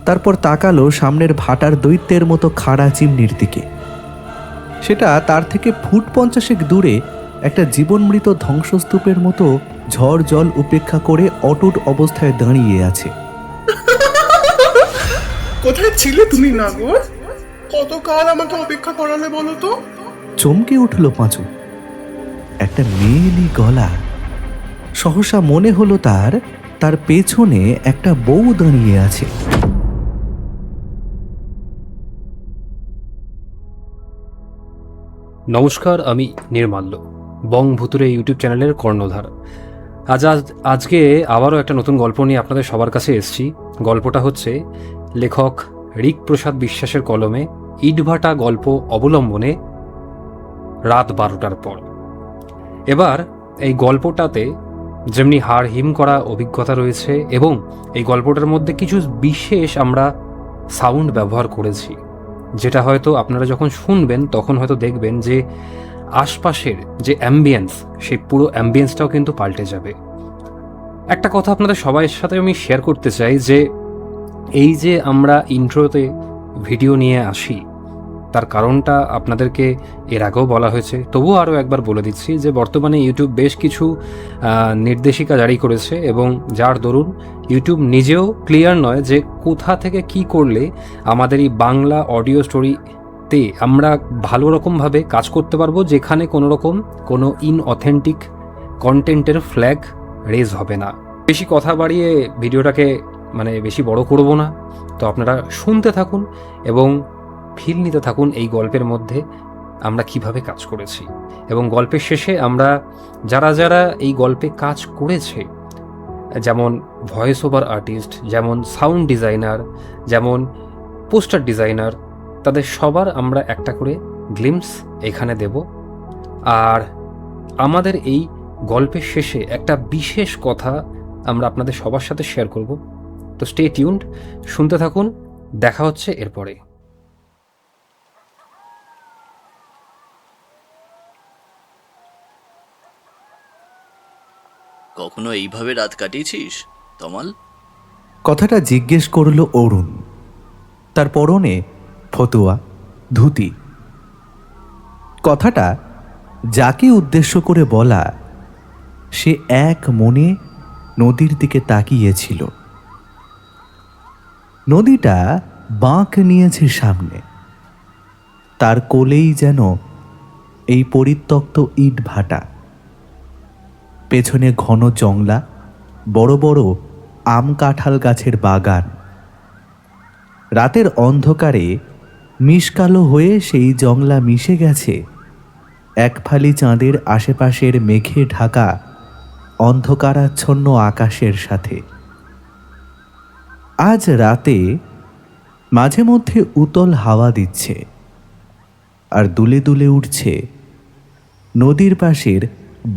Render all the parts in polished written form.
তারপর তাকালো সামনের ভাটার দৈত্যের মতো খাড়া চিমনির দিকে। সেটা তার থেকে ফুট 50 দূরে একটা জীবনমৃত ধ্বংসস্তূপের মতো ঝড় জল উপেক্ষা করে অটুট অবস্থায় দাঁড়িয়ে আছে। কোথায় ছিলে তুমি নাগর? কতকাল আমাকে অপেক্ষা করালে বলো তো? চমকে উঠল পাঁচু। একটা মেয়েলি গলা। সহসা মনে হলো তার পেছনে একটা বউ দাঁড়িয়ে আছে। নমস্কার, আমি নির্মাল্য, বং ভুতুরে ইউটিউব চ্যানেলের কর্ণধার। আজকে আবারও একটা নতুন গল্প নিয়ে আপনাদের সবার কাছে এসেছি। গল্পটা হচ্ছে লেখক ঋক প্রসাদ বিশ্বাসের কলমে ইটভাটা গল্প অবলম্বনে রাত 12টার পর। এবার এই গল্পটাতে যেমনি হাড় হিম করা অভিজ্ঞতা রয়েছে এবং এই গল্পটার মধ্যে কিছু বিশেষ আমরা সাউন্ড ব্যবহার করেছি, যেটা হয়তো আপনারা যখন শুনবেন তখন হয়তো দেখবেন যে আশপাশের যে অ্যাম্বিয়েন্স, সেই পুরো অ্যাম্বিয়েন্সটাও কিন্তু পাল্টে যাবে। একটা কথা আপনাদের সবার সাথে আমি শেয়ার করতে চাই যে এই যে আমরা ইন্ট্রোতে ভিডিও নিয়ে আসি, তার কারণটা আপনাদেরকে এর আগেও বলা হয়েছে, তবুও আরও একবার বলে দিচ্ছি যে বর্তমানে ইউটিউব বেশ কিছু নির্দেশিকা জারি করেছে এবং যার দরুন ইউটিউব নিজেও ক্লিয়ার নয় যে কোথা থেকে কি করলে আমাদের এই বাংলা অডিও স্টোরিতে আমরা ভালো রকমভাবে কাজ করতে পারবো, যেখানে কোনো ইনঅথেন্টিক কন্টেন্টের ফ্ল্যাগ রেজ হবে না। বেশি কথা বাড়িয়ে ভিডিওটাকে বেশি বড় করব না, তো আপনারা শুনতে থাকুন এবং ফিল নিতে থাকুন এই গল্পের মধ্যে আমরা কিভাবে কাজ করেছি। এবং গল্পের শেষে আমরা যারা এই গল্পে কাজ করেছে, যেমন ভয়েস ওভার আর্টিস্ট, যেমন সাউন্ড ডিজাইনার, যেমন পোস্টার ডিজাইনার, তাদের সবার আমরা একটা করে গ্লিমস এখানে দেব। আর আমাদের এই গল্পের শেষে একটা বিশেষ কথা আমরা আপনাদের সবার সাথে শেয়ার করব। তো স্টে টিউনড, শুনতে থাকুন, দেখা হচ্ছে এরপরে। কখনো এইভাবে রাত কাটিয়েছিস তমাল? কথাটা জিজ্ঞেস করল অরুণ। তার পরনে ফতুয়া, ধুতি। কথাটা যাকে উদ্দেশ্য করে বলা, সে এক মনে নদীর দিকে তাকিয়েছিল। নদীটা বাঁক নিয়েছে সামনে, তার কোলেই যেন এই পরিত্যক্ত ইট ভাটা, পেছনে ঘন জংলা, বড় বড় আম কাঁঠাল গাছের বাগান। রাতের অন্ধকারে মিশকালো হয়ে সেই জংলা মিশে গেছে এক ফালি চাঁদের আশেপাশের মেঘে ঢাকা অন্ধকারাচ্ছন্ন আকাশের সাথে। আজ রাতে মাঝে মধ্যে উতল হাওয়া দিচ্ছে, আর দুলে দুলে উঠছে নদীর পাশের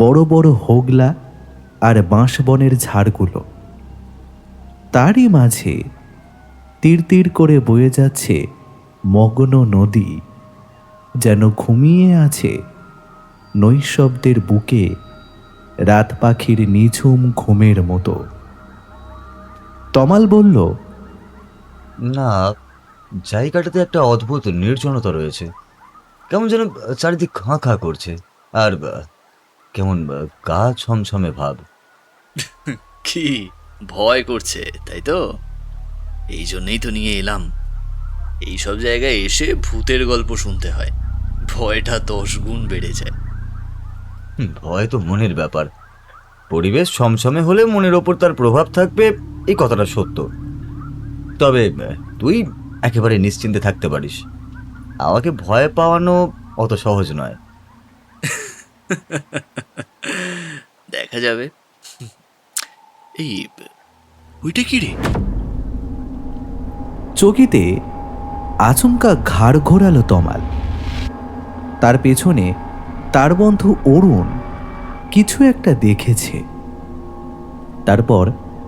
বড় বড় হোগলা আর বাঁশবনের ঝাড়গুলো। তারই মাঝে তীর তীর করে বয়ে যাচ্ছে মগ্ন নদী, যেন ঘুমিয়ে আছে নৈশব্দের বুকে রাত পাখির নিঝুম ঘুমের মতো। তমাল বলল, না, জায়গাটাতে একটা অদ্ভুত নির্জনতা রয়েছে। কেমন যেন চারিদিক খাঁ খাঁ করছে, আর কেমন গা ছমছমে ভাব। কি ভয় করছে তাই তো? এই জন্যই তো নিয়ে এলাম। এইসব জায়গায় এসে ভূতের গল্প শুনতে হয়, ভয়টা 10 গুণ বেড়ে যায়। ভয় তো মনের ব্যাপার। পরিবেশ ছমছমে হলে মনের ওপর তার প্রভাব থাকবে, এই কথাটা সত্য। তবে তুই একেবারে নিশ্চিন্তে থাকতে পারিস, আমাকে ভয় পাওয়ানো অত সহজ নয়। দেখা যাবে। এই ওইটা কি রে? চকিতে আচমকা ঘাড় ঘোরালো তমাল। তার পেছনে তার বন্ধু অরুণ কিছু একটা দেখেছে। তারপর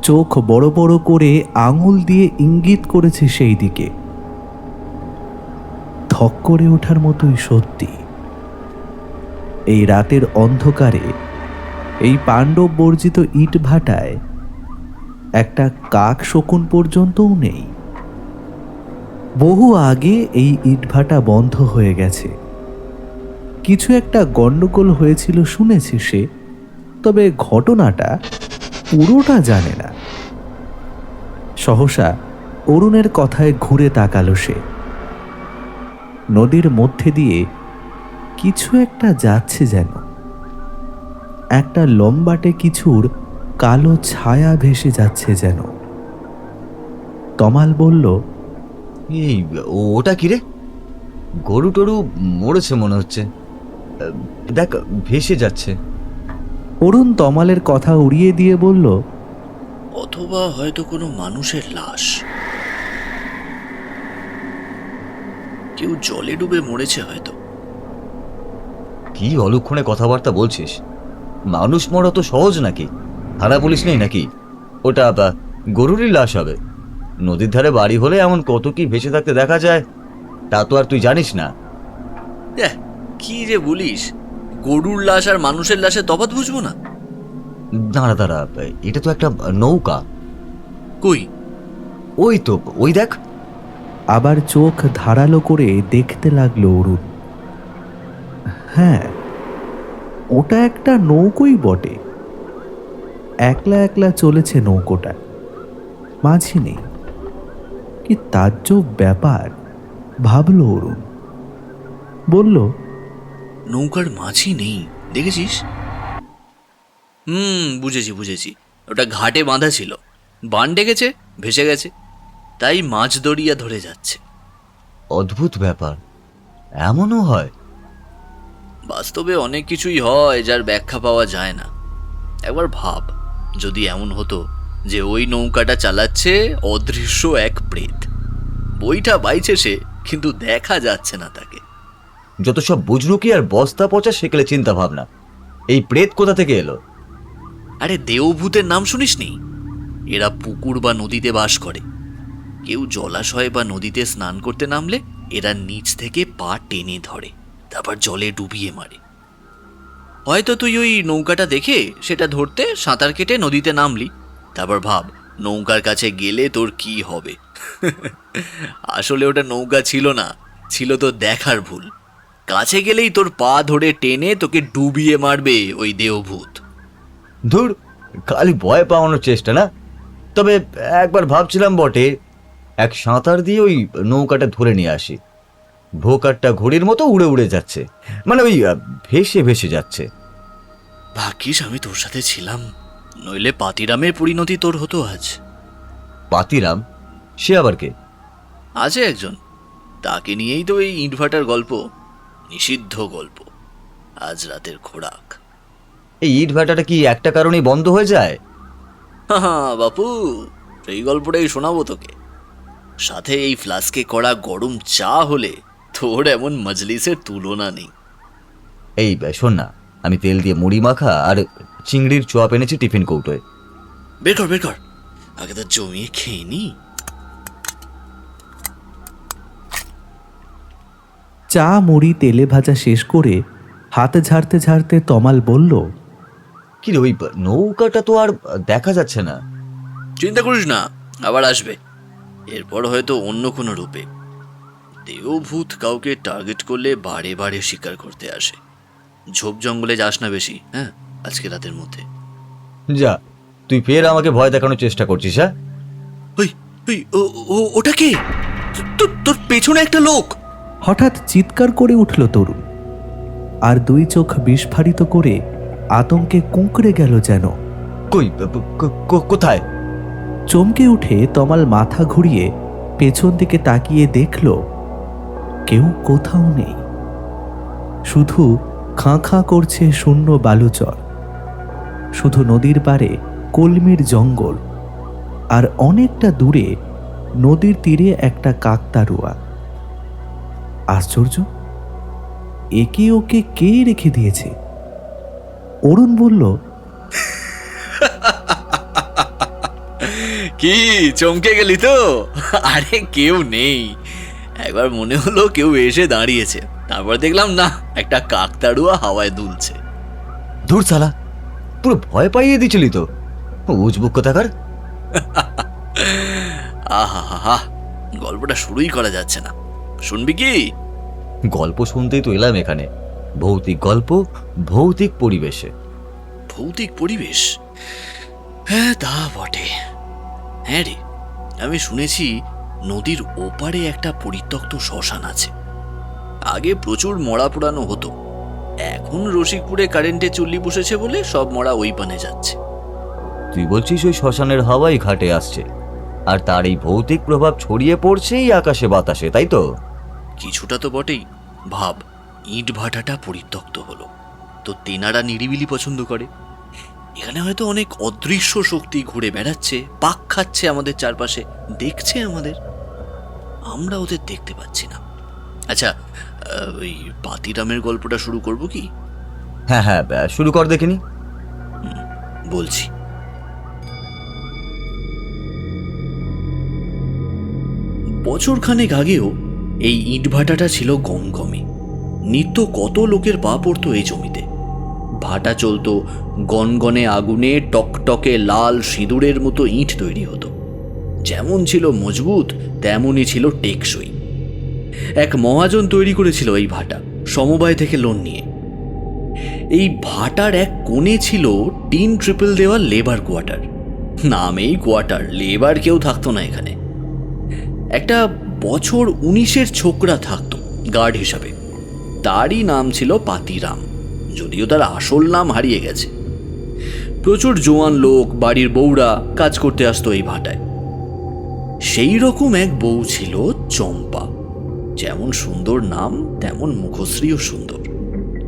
চোখ বড় বড় করে আঙুল দিয়ে ইঙ্গিত করেছে সেই দিকে। ধক করে ওঠার মতোই সত্যি, এই রাতের অন্ধকারে এই পাণ্ডব বর্জিত ইট ভাটায় একটা কাক শকুন পর্যন্তও নেই। বহু আগে এই ইটভাটা বন্ধ হয়ে গেছে। কিছু একটা গন্ডগোল হয়েছিল শুনেছে সে, তবে ঘটনাটা পুরোটা জানে না। সহসা অরুণের কথায় ঘুরে তাকালো সে। নদীর মধ্যে দিয়ে কিছু একটা যাচ্ছে যেন, একটা লম্বাটে কিছুর কালো ছায়া ভেসে যাচ্ছে যেন। তমাল বলল, এই ওটা কি রে? গরু টরু মরেছে মনে হচ্ছে। দেখ, ভেসে যাচ্ছে। অরুণ তমালের কথা উড়িয়ে দিয়ে বলল, অথবা হয়তো কোনো মানুষের লাশ, কেউ জলে ডুবে মরেছে হয়তো। কি অলক্ষণে কথাবার্তা বলছিস? মানুষ মরা তো সহজ নাকি? থানা পুলিশ নেই নাকি? ওটা গরুরই লাশ হবে। নদীর ধারে বাড়ি হলে এমন কত কি ভেসে থাকতে দেখা যায়, তা তো আর তুই জানিস না। কি যে বলিস, গরুর লাশ আর মানুষের লাশে তফাৎ বুঝবো না? দাঁড়া দাঁড়া, এটা তো একটা নৌকা। কই? ওই তো, ওই দেখ। আবার চোখ ধারালো করে দেখতে লাগলো অরুণ। হ্যাঁ, ওটা একটা নৌকোই বটে। একলা একলা চলেছে নৌকোটা, মাঝি নেই। কি তাজ্জব ব্যাপার, ভাবল অরুণ। বলল, নৌকার মাঝি নেই, দেখেছিস? বুঝেছি বুঝেছি, ওটা ঘাটে বাঁধা ছিল, বান ডেকেছে, ভেসে গেছে, তাই মাছ দড়িয়া ধরে যাচ্ছে। অদ্ভুত ব্যাপার, এমনও হয়? বাস্তবে অনেক কিছুই হয় যার ব্যাখ্যা পাওয়া যায় না। একবার ভাব, যদি এমন হতো যে ওই নৌকাটা চালাচ্ছে অদৃশ্য এক প্রেত, বইটা বাইছে সে, কিন্তু দেখা যাচ্ছে না তাকে। যত সব বুজরুকি আর বস্তা পচা সেকেলে চিন্তা ভাবনা। এই প্রেত কোথা থেকে এলো? আরে দেওভূতের নাম শুনিসনি? এরা পুকুর বা নদীতে বাস করে। কেউ জলাশয় বা নদীতে স্নান করতে নামলে এরা নিচ থেকে পা টেনে ধরে, তারপর জলে ডুবিয়ে মারে। হয়তো তুই ওই নৌকাটা দেখে সেটা ধরতে সাঁতার কেটে নদীতে নামলি, তারপর ভাব নৌকার কাছে গেলে তোর কি হবে। আসলে ওটা নৌকা ছিল না, ছিল তো দেখার ভুল। কাছে গেলেই তোর পা ধরে টেনে তোকে ডুবিয়ে মারবে ওই দেওভূত। ধুর, খালি ভয় পাওয়ানোর চেষ্টা না? তবে একবার ভাবছিলাম বটে, এক সাঁতার দিয়ে ওই নৌকাটা ধরে নিয়ে আসি। ভোকারটা ঘড়ির মতো উড়ে উড়ে যাচ্ছে, মানে ওই ভেসে ভেসে যাচ্ছে। ভাগ্যিস আমি তোর সাথে ছিলাম, নইলে পাতিরামের পরিণতি তোর হতো আজ। পাতিরাম? সে আবার কে? আছে একজন, তাকে নিয়েই তো এই ইটভাটার গল্প, নিষিদ্ধ গল্প, আজ রাতের খোরাক। এই ইট ভাটাটা কি একটা কারণেই বন্ধ হয়ে যায়? হা বাপু, সেই গল্পটাই শোনাবো তোকে। সাথে এই ফ্লাস্কে করা গরম চা হলে তোর এমন মজলিসের তুলনা নেই। এই শোন না, আমি তেল দিয়ে মুড়ি মাখা আর চিংড়ির চপ এনেছি টিফিন কৌটোয়। বের কর বের কর, আগে তো জমিয়ে খেয়ে নি। চা মুড়ি তেলে ভাজা শেষ করে হাত ঝাড়তে ঝাড়তে তমাল বলল, কি রে, ওই নৌকাটা তো আর দেখা যাচ্ছে না। চিন্তা করিস না, আবার আসবে। এরপর হয়তো অন্য কোনো রূপে। দেওভূত কাউকে টার্গেট করলে বারে বারে শিকার করতে আসে। ঝোপ জঙ্গলে যাস না বেশি, হ্যাঁ, আজকে রাতের মধ্যে। যা, তুই ফের আমাকে ভয় দেখানোর চেষ্টা করছিস? হ্যাঁ, ওই ওই ওটা কে? তোর পেছনে একটা লোক। হঠাৎ চিৎকার করে উঠল তরুণ, আর দুই চোখ বিস্ফারিত করে আতঙ্কে কুঁকড়ে গেল যেন। কই, কোথায়? চমকে উঠে তমাল মাথা ঘুরিয়ে পেছন দিকে তাকিয়ে দেখল কেউ কোথাও নেই। শুধু খাঁ খাঁ করছে শূন্য বালুচর, শুধু নদীর পাড়ে কলমির জঙ্গল, আর অনেকটা দূরে নদীর তীরে একটা কাকতাড়ুয়া। আশ্চর্য, একে ওকে কে রেখে দিয়েছে? অরুণ বলল, কি চমকে গেলি তো? আরে কেউ নেই, একবার মনে হলো কেউ এসে দাঁড়িয়েছে, তারপর দেখলাম না, একটা কাকতাড়ুয়া হাওয়ায় দুলছে। দূর সালা, পুরো ভয় পাইয়ে দিছিলি তো, উজবুক কোথাকার। আহা হা হা, গল্পটা শুরুই করা যাচ্ছে না। শুনবি কি? গল্প শুনতেই তো এলাম এখানে। ভৌতিক গল্প, ভৌতিক পরিবেশে। ভৌতিক পরিবেশ? হ্যাঁ, তা বটে। হ্যাঁ রে, আমি শুনেছি নদীর ওপারে একটা পরিত্যক্ত শ্মশান আছে। আগে প্রচুর মরা পোড়ানো হতো, এখন রসিকপুরে কারেন্টে চুল্লি বসেছে বলে সব মরা ওই পানে যাচ্ছে। তুই বলছিস ওই শ্মশানের হাওয়াই ঘাটে আসছে, আর তার এই ভৌতিক প্রভাব ছড়িয়ে পড়ছেই আকাশে বাতাসে, তাই তো? কিছুটা তো বটেই। ভাব, ইট ভাটাটা পরিত্যক্ত হলো, তো তেনারা নিরিবিলি পছন্দ করে। এখানে হয়তো অনেক অদৃশ্য শক্তি ঘুরে বেড়াচ্ছে, পাক খাচ্ছে আমাদের চারপাশে, দেখছে আমাদের, আমরা ওদের দেখতে পাচ্ছি না। আচ্ছা, ওই পাতিরামের গল্পটা শুরু করব কি? হ্যাঁ হ্যাঁ, শুরু কর দেখিনি। বলছি। বছরখানেক আগেও এই ইটভাটাটা ছিল গমগমে। নিত্য কত লোকের পা পড়তো এই জমিতে। ভাটা চলতো, গনগনে আগুনে টকটকে লাল সিঁদুরের মতো ইট তৈরি হতো। যেমন ছিল মজবুত, তেমনই ছিল টেকসই। এক মহাজন তৈরি করেছিল এই ভাটা, সমবায় থেকে লোন নিয়ে। এই ভাটার এক কোণে ছিল টিন ট্রিপল দেওয়া লেবার কোয়ার্টার। নামেই কোয়ার্টার, লেবার কেউ থাকতো না এখানে। একটা বছর 19-এর ছোকরা থাকতো গার্ড হিসাবে। তারই নাম ছিল পাতিরাম, যদিও তার আসল নাম হারিয়ে গেছে। প্রচুর জোয়ান লোক, বাড়ির বউরা কাজ করতে আসতো এই ভাটায়। সেই রকম এক বউ ছিল চম্পা। যেমন সুন্দর নাম, তেমন মুখশ্রীও সুন্দর।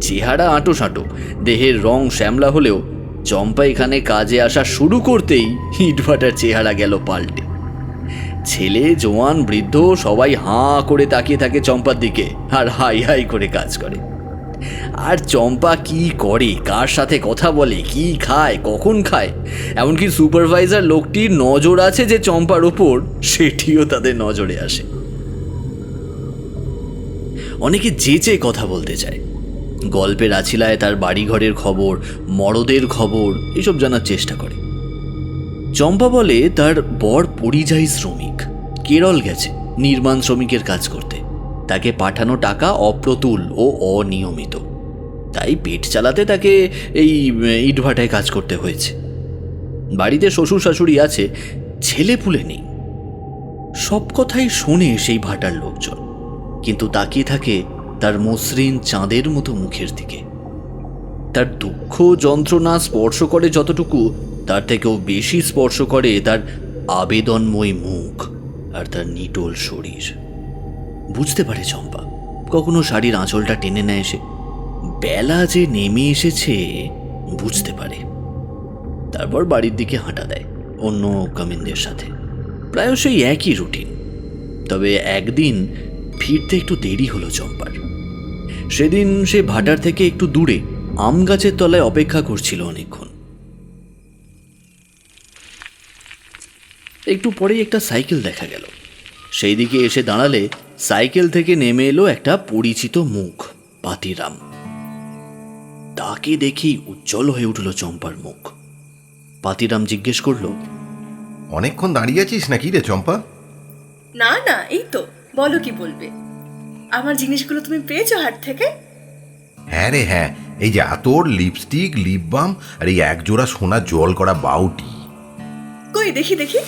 চেহারা আঁটো সাঁটো, দেহের রং শ্যামলা হলেও চম্পা এখানে কাজে আসা শুরু করতেই ইটভাটার চেহারা গেল পাল্টে। ছেলে, জোয়ান, বৃদ্ধ সবাই হাঁ করে তাকিয়ে থাকে চম্পার দিকে, আর হাই হাই করে কাজ করে। আর চম্পা কি করে, কার সাথে কথা বলে, কি খায়, কখন খায়, এমনকি সুপারভাইজার লোকটির নজর আছে যে চম্পার ওপর, সেটিও তাদের নজরে আসে। অনেকে যেচে কথা বলতে চায়, গল্পের আছিলায় তার বাড়িঘরের খবর, মরদের খবর এসব জানার চেষ্টা করে। চম্পা বলে তার বর পরিযায়ী শ্রমিক, কেরল গেছে নির্মাণ শ্রমিকের কাজ করতে। তাকে পাঠানো টাকা অপ্রতুল ও অনিয়মিত, তাই পেট চালাতে তাকে এই ইটভাটায় কাজ করতে হয়েছে। বাড়িতে শ্বশুর শাশুড়ি আছে, ছেলে পুলে নেই। সব কথাই শোনে সেই ভাটার লোকজন, কিন্তু তাকিয়ে থাকে তার মসৃণ চাঁদের মতো মুখের দিকে। তার দুঃখ যন্ত্রণা স্পর্শ করে যতটুকু, তার থেকেও বেশি স্পর্শ করে তার আবেদনময় মুখ আর তার নিটোল শরীর। বুঝতে পারে চম্পা, কখনো শাড়ির আঁচলটা টেনে নেয় সে। বেলা যে নেমে এসেছে বুঝতে পারে। তারপর বাড়ির দিকে হাঁটা দেয় অন্য কামিনদের সাথে। প্রায়শই একই রুটিন, তবে একদিন ফিরতে একটু দেরি হলো চম্পার। সেদিন সে ভাটার থেকে একটু দূরে আম গাছের তলায় অপেক্ষা করছিল অনেকক্ষণ। একটু পরেই একটা সাইকেল দেখা গেল। সেই দিকে এসে দাঁড়ালে সাইকেল থেকে নেমে এলো একটা পরিচিত মুখ, পাতিরাম। তাকে দেখেই উজ্জ্বল হয়ে উঠল চম্পার মুখ। পাতিরাম জিজ্ঞেস করলো, অনেকক্ষণ দাঁড়িয়ে আছিস নাকি রে চম্পা? না না, এই তো, বলো কি বলবে। আমার জিনিসগুলো তুমি পেয়েছো হাট থেকে? হ্যাঁ রে হ্যাঁ, এই যে আতর, লিপস্টিক, লিপ বাম আর এই একজোড়া সোনা জল করা বাউটি। কই দেখি দেখি।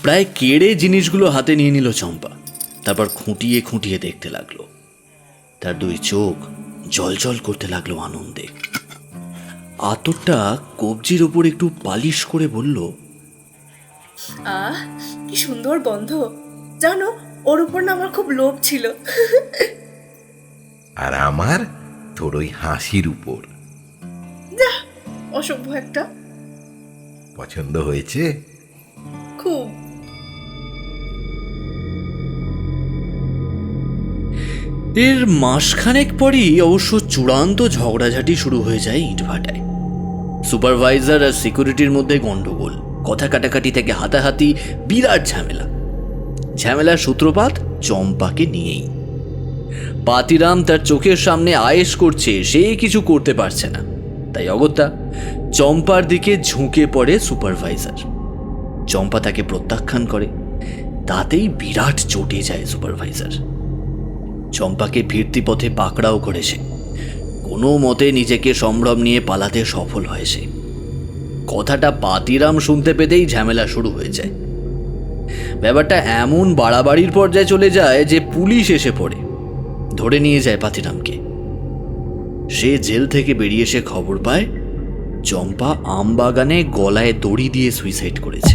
প্রায় কেড়ে জিনিসগুলো হাতে নিয়ে নিল চম্পা। তারপর খুঁটিয়ে খুঁটিয়ে দেখতে লাগলো। তার দুই চোখ জলজল করতে লাগলো আনন্দে। আতরটা কবজির ওপর একটু পালিশ করে বলল, আহ, কি সুন্দর গন্ধ। জানো, ওর উপর না আমার খুব লোভ ছিল। আর আমার তোর ওই হাসির উপর। যা, অসভ্য একটা। পছন্দ হয়েছে? খুব। এর মাসখানেক পরই অবশ্য চূড়ান্ত ঝগড়াঝাটি শুরু হয়ে যায় ইটভাটায়। সুপারভাইজার আর সিকিউরিটির মধ্যে গন্ডগোল, কথা কাটাকাটি থেকে হাতাহাতি, বিরাট ঝামেলা। ঝামেলার সূত্রপাত চম্পাকে নিয়েই। পাতিরাম তার চোখের সামনে আয়েশ করছে, সে কিছু করতে পারছে না, তাই অগত্যা চম্পার দিকে ঝুঁকে পড়ে সুপারভাইজার। চম্পা তাকে প্রত্যাখ্যান করে। তাতেই বিরাট চটে যায় সুপারভাইজার। চম্পাকে ফিরতি পথে পাকড়াও করেছে, কোনো মতে নিজেকে সম্ভ্রম নিয়ে পালাতে সফল হয়েছে। কথাটা পাতিরাম শুনতে পেতেই ঝামেলা শুরু হয়ে যায়। ব্যাপারটা এমন বাড়াবাড়ির পর্যায়ে চলে যায় যে পুলিশ এসে পড়ে, ধরে নিয়ে যায় পাতিরামকে। সে জেল থেকে বেরিয়ে এসে খবর পায় চম্পা আমবাগানে গলায় দড়ি দিয়ে সুইসাইড করেছে।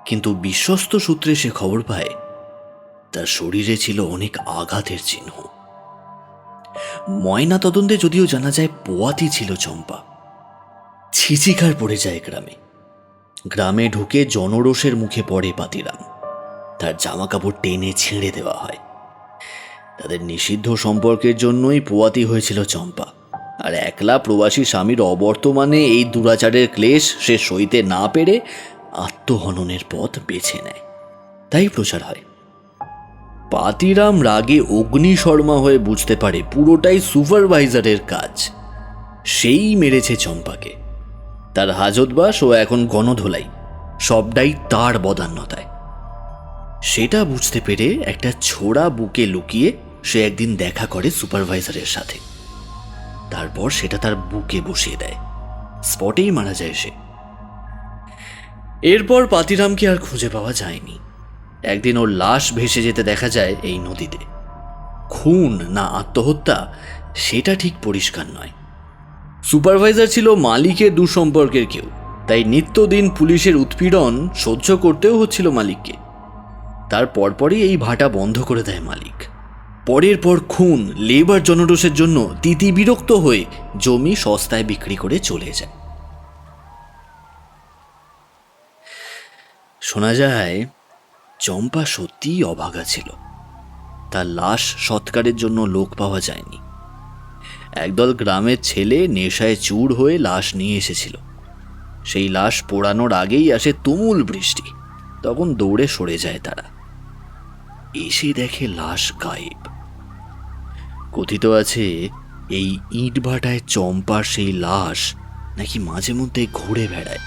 কিন্তু বিশ্বস্ত সূত্রে সে খবর পায় তার শরীরে ছিল অনেক আঘাতের চিহ্ন। ময়না তদন্তে যদিও জানা যায় পোয়াতি ছিল চম্পা। ছিচিকার পড়ে যায় গ্রামে। গ্রামে ঢুকে জনরোষের মুখে পড়ে পাতিরাম। তার জামা কাপড় টেনে ছিঁড়ে দেওয়া হয়। তাদের নিষিদ্ধ সম্পর্কের জন্যই পোয়াতি হয়েছিল চম্পা, আর একলা প্রবাসী স্বামীর অবর্তমানে এই দুরাচারের ক্লেশ সে সইতে না পেরে আত্মহননের পথ বেছে নেয়। তাই প্রচার হয়। পাতিরাম রাগে অগ্নিশর্মা হয়ে বুঝতে পারে পুরোটাই সুপারভাইজারের কাজ। সেই মেরেছে চম্পাকে। তার হাজতবাস ও এখন গণধোলাই সবটাই তার বদান্যতায়। সেটা বুঝতে পেরে একটা ছোড়া বুকে লুকিয়ে সে একদিন দেখা করে সুপারভাইজারের সাথে। তারপর সেটা তার বুকে বসিয়ে দেয়। স্পটেই মারা যায় সে। এরপর পাতিরামকে আর খুঁজে পাওয়া যায়নি। একদিন ওর লাশ ভেসে যেতে দেখা যায় এই নদীতে। খুন না আত্মহত্যা সেটা ঠিক পরিষ্কার নয়। সুপারভাইজার ছিল মালিকের দুঃসম্পর্কের কেউ, তাই নিত্যদিন পুলিশের উৎপীড়ন সহ্য করতেও হচ্ছিল মালিককে। তার পরপরই এই ভাটা বন্ধ করে দেয় মালিক। পরের পর খুন, লেবার জনরোষের জন্য তিতি বিরক্ত হয়ে জমি সস্তায় বিক্রি করে চলে যায়। শোনা যায় চম্পা সত্যিই অভাগা ছিল। তার লাশ সৎকারের জন্য লোক পাওয়া যায়নি। একদল গ্রামের ছেলে নেশায় চুর হয়ে লাশ নিয়ে এসেছিল। সেই লাশ পোড়ানোর আগেই আসে তুমুল বৃষ্টি। তখন দৌড়ে সরে যায় তারা। এসে দেখে লাশ গায়েব। কথিত আছে এই ইট ভাটায় চম্পার সেই লাশ নাকি মাঝে মধ্যে ঘুরে বেড়ায়।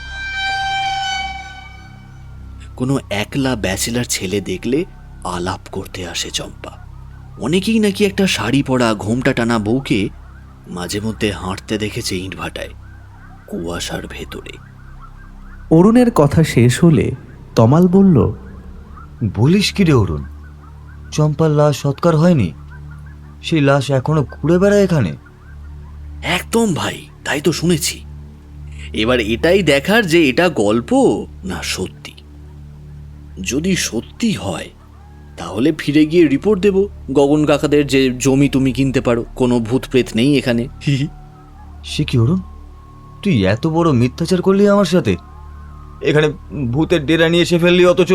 কোনো একলা ব্যাচেলার ছেলে দেখলে আলাপ করতে আসে চম্পা। অনেকেই নাকি একটা শাড়ি পরা ঘোমটা টানা বউকে মাঝে মধ্যে হাঁটতে দেখেছে ইট ভাটায়, কুয়াশার ভেতরে। অরুণের কথা শেষ হলে তমাল বলল, বলিস কি রে অরুণ, চম্পার লাশ সৎকার হয়নি? সেই লাশ এখনো ঘুরে বেড়ায় এখানে? একদম ভাই, তাই তো শুনেছি। এবার এটাই দেখার যে এটা গল্প না সত্যি। যদি সত্যি হয় তাহলে ফিরে গিয়ে রিপোর্ট দেব গগন কাকাদের যে জমি তুমি কিনতে পারো, কোনো ভূত প্রেত নেই এখানে। সে কি অরুণ, তুই এত বড় মিথ্যাচার করলি আমার সাথে? এখানে ভূতের ডেরা নিয়ে এসে ফেললি, অথচ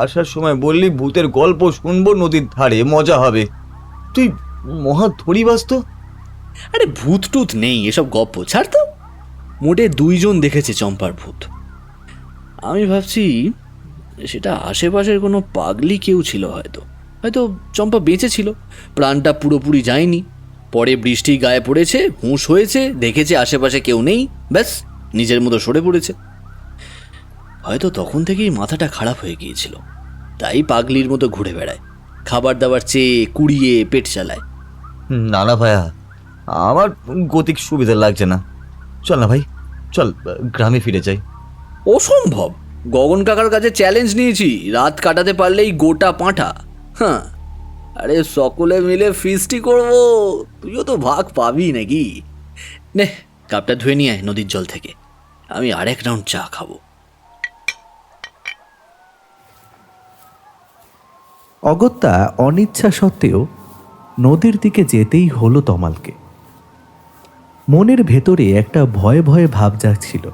আসার সময় বললি ভূতের গল্প শুনবো নদীর ধারে, মজা হবে। তুই মহা ধরিবাস তো। আরে ভূত টুত নেই, এসব গপ্প ছাড় তো। মোটে 2 জন দেখেছে চম্পার ভূত। আমি ভাবছি সেটা আশেপাশের কোনো পাগলি কেউ ছিল। হয়তো হয়তো চম্পা বেঁচে ছিল, প্রাণটা পুরোপুরি যায়নি। পরে বৃষ্টি গায়ে পড়েছে, হুঁশ হয়েছে, দেখেছে আশেপাশে কেউ নেই, ব্যাস নিজের মতো সরে পড়েছে। হয়তো তখন থেকেই মাথাটা খারাপ হয়ে গিয়েছিল, তাই পাগলির মতো ঘুরে বেড়ায়, খাবার দাবার চেয়ে কুড়িয়ে পেট চালায়। না না ভাইয়া, আমার গতিক সুবিধা লাগছে না। চল না ভাই, চল গ্রামে ফিরে যাই। অসম্ভব। গগন কাকার কাছে চ্যালেঞ্জ নিয়েছি, রাত কাটাতে পারলেই গোটা পাঁঠা। হ্যাঁ, আরে সকলে মিলে ফিস্টি করব, তুইও তো ভাগ পাবি নাকি? নে কাপটা ধুয়ে নিয়ে আয় নদীর জল থেকে, আমি আরেক রাউন্ড চা খাবো। অগত্যা অনিচ্ছা সত্ত্বেও নদীর দিকে যেতেই হলো তমালকে। মনের ভেতরে একটা ভয়ে ভয়ে ভাব যাচ্ছিল,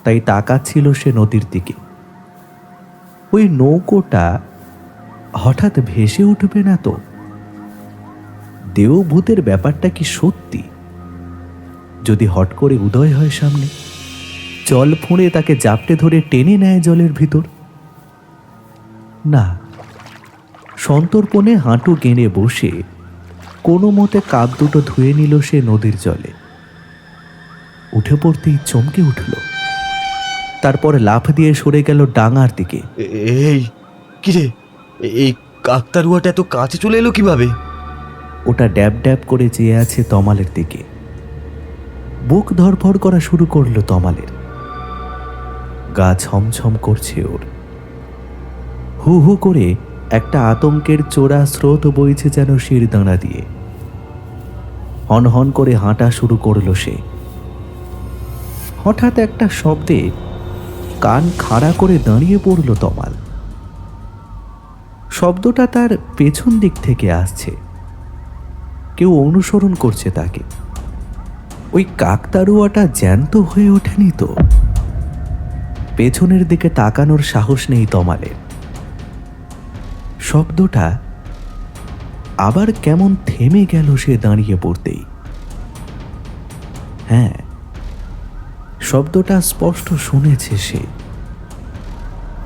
তাই তাকাচ্ছিল সে নদীর দিকে। ওই নৌকোটা হঠাৎ ভেসে উঠবে না তো? দেওভূতের ব্যাপারটা কি সত্যি? যদি হট করে উদয় হয় সামনে, জল ফুঁড়ে তাকে জাপটে ধরে টেনে নেয় জলের ভিতর? না, সন্তর্পণে হাঁটু গেঁড়ে বসে কোনো মতে কাঁধ দুটো ধুয়ে নিল সে নদীর জলে। উঠে পড়তেই চমকে উঠল। তারপর লাফ দিয়ে সরে গেল ডাঙার দিকে। এই কিরে, এই কাকতারুয়াটা এত কাছে চলে এলো কিভাবে? ওটা ড্যাব ড্যাব করে চেয়ে আছে তমালের দিকে। বুক ধরফর করা শুরু করলো তমালের। গা ছমছম করছে ওর। হু হু করে একটা আতঙ্কের চোরা স্রোত বইছে যেন শিরদাঁড়া দিয়ে। হনহন করে হাঁটা শুরু করলো সে। হঠাৎ একটা শব্দে কান খাড়া করে দাঁড়িয়ে পড়ল তমাল। শব্দটা তার পেছন দিক থেকে আসছে। কেউ অনুসরণ করছে তাকে। ওই কাকতাড়ুয়াটা জ্যান্ত হয়ে ওঠেনি তো? পেছনের দিকে তাকানোর সাহস নেই তমালের। শব্দটা আবার কেমন থেমে গেল সে দাঁড়িয়ে পড়তেই। হ্যাঁ, শব্দটা স্পষ্ট শুনেছে সে,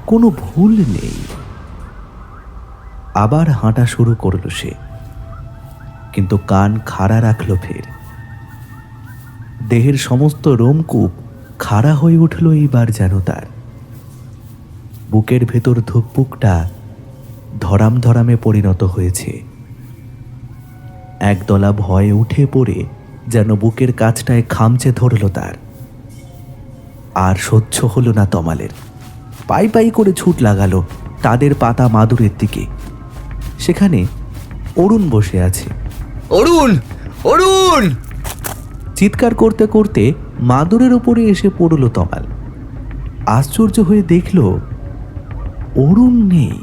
কোনো ভুল নেই। আবার হাঁটা শুরু করলো সে, কিন্তু কান খাড়া রাখল ফের। দেহের সমস্ত রোমকূপ খাড়া হয়ে উঠল এইবার যেন তার। বুকের ভেতর ধুকপুকটা ধরাম ধরামে পরিণত হয়েছে। একদলা ভয়ে উঠে পড়ে যেন বুকের কাছটায় খামচে ধরল তার। আর সহ্য হলো না তমালের। পাই পাই করে ছুট লাগালো তাদের পাতা মাদুরের দিকে। সেখানে অরুণ বসে আছে। অরুণ, অরুণ! চিৎকার করতে করতে মাদুরের উপরে এসে পড়ল তমাল। আশ্চর্য হয়ে দেখল অরুণ নেই।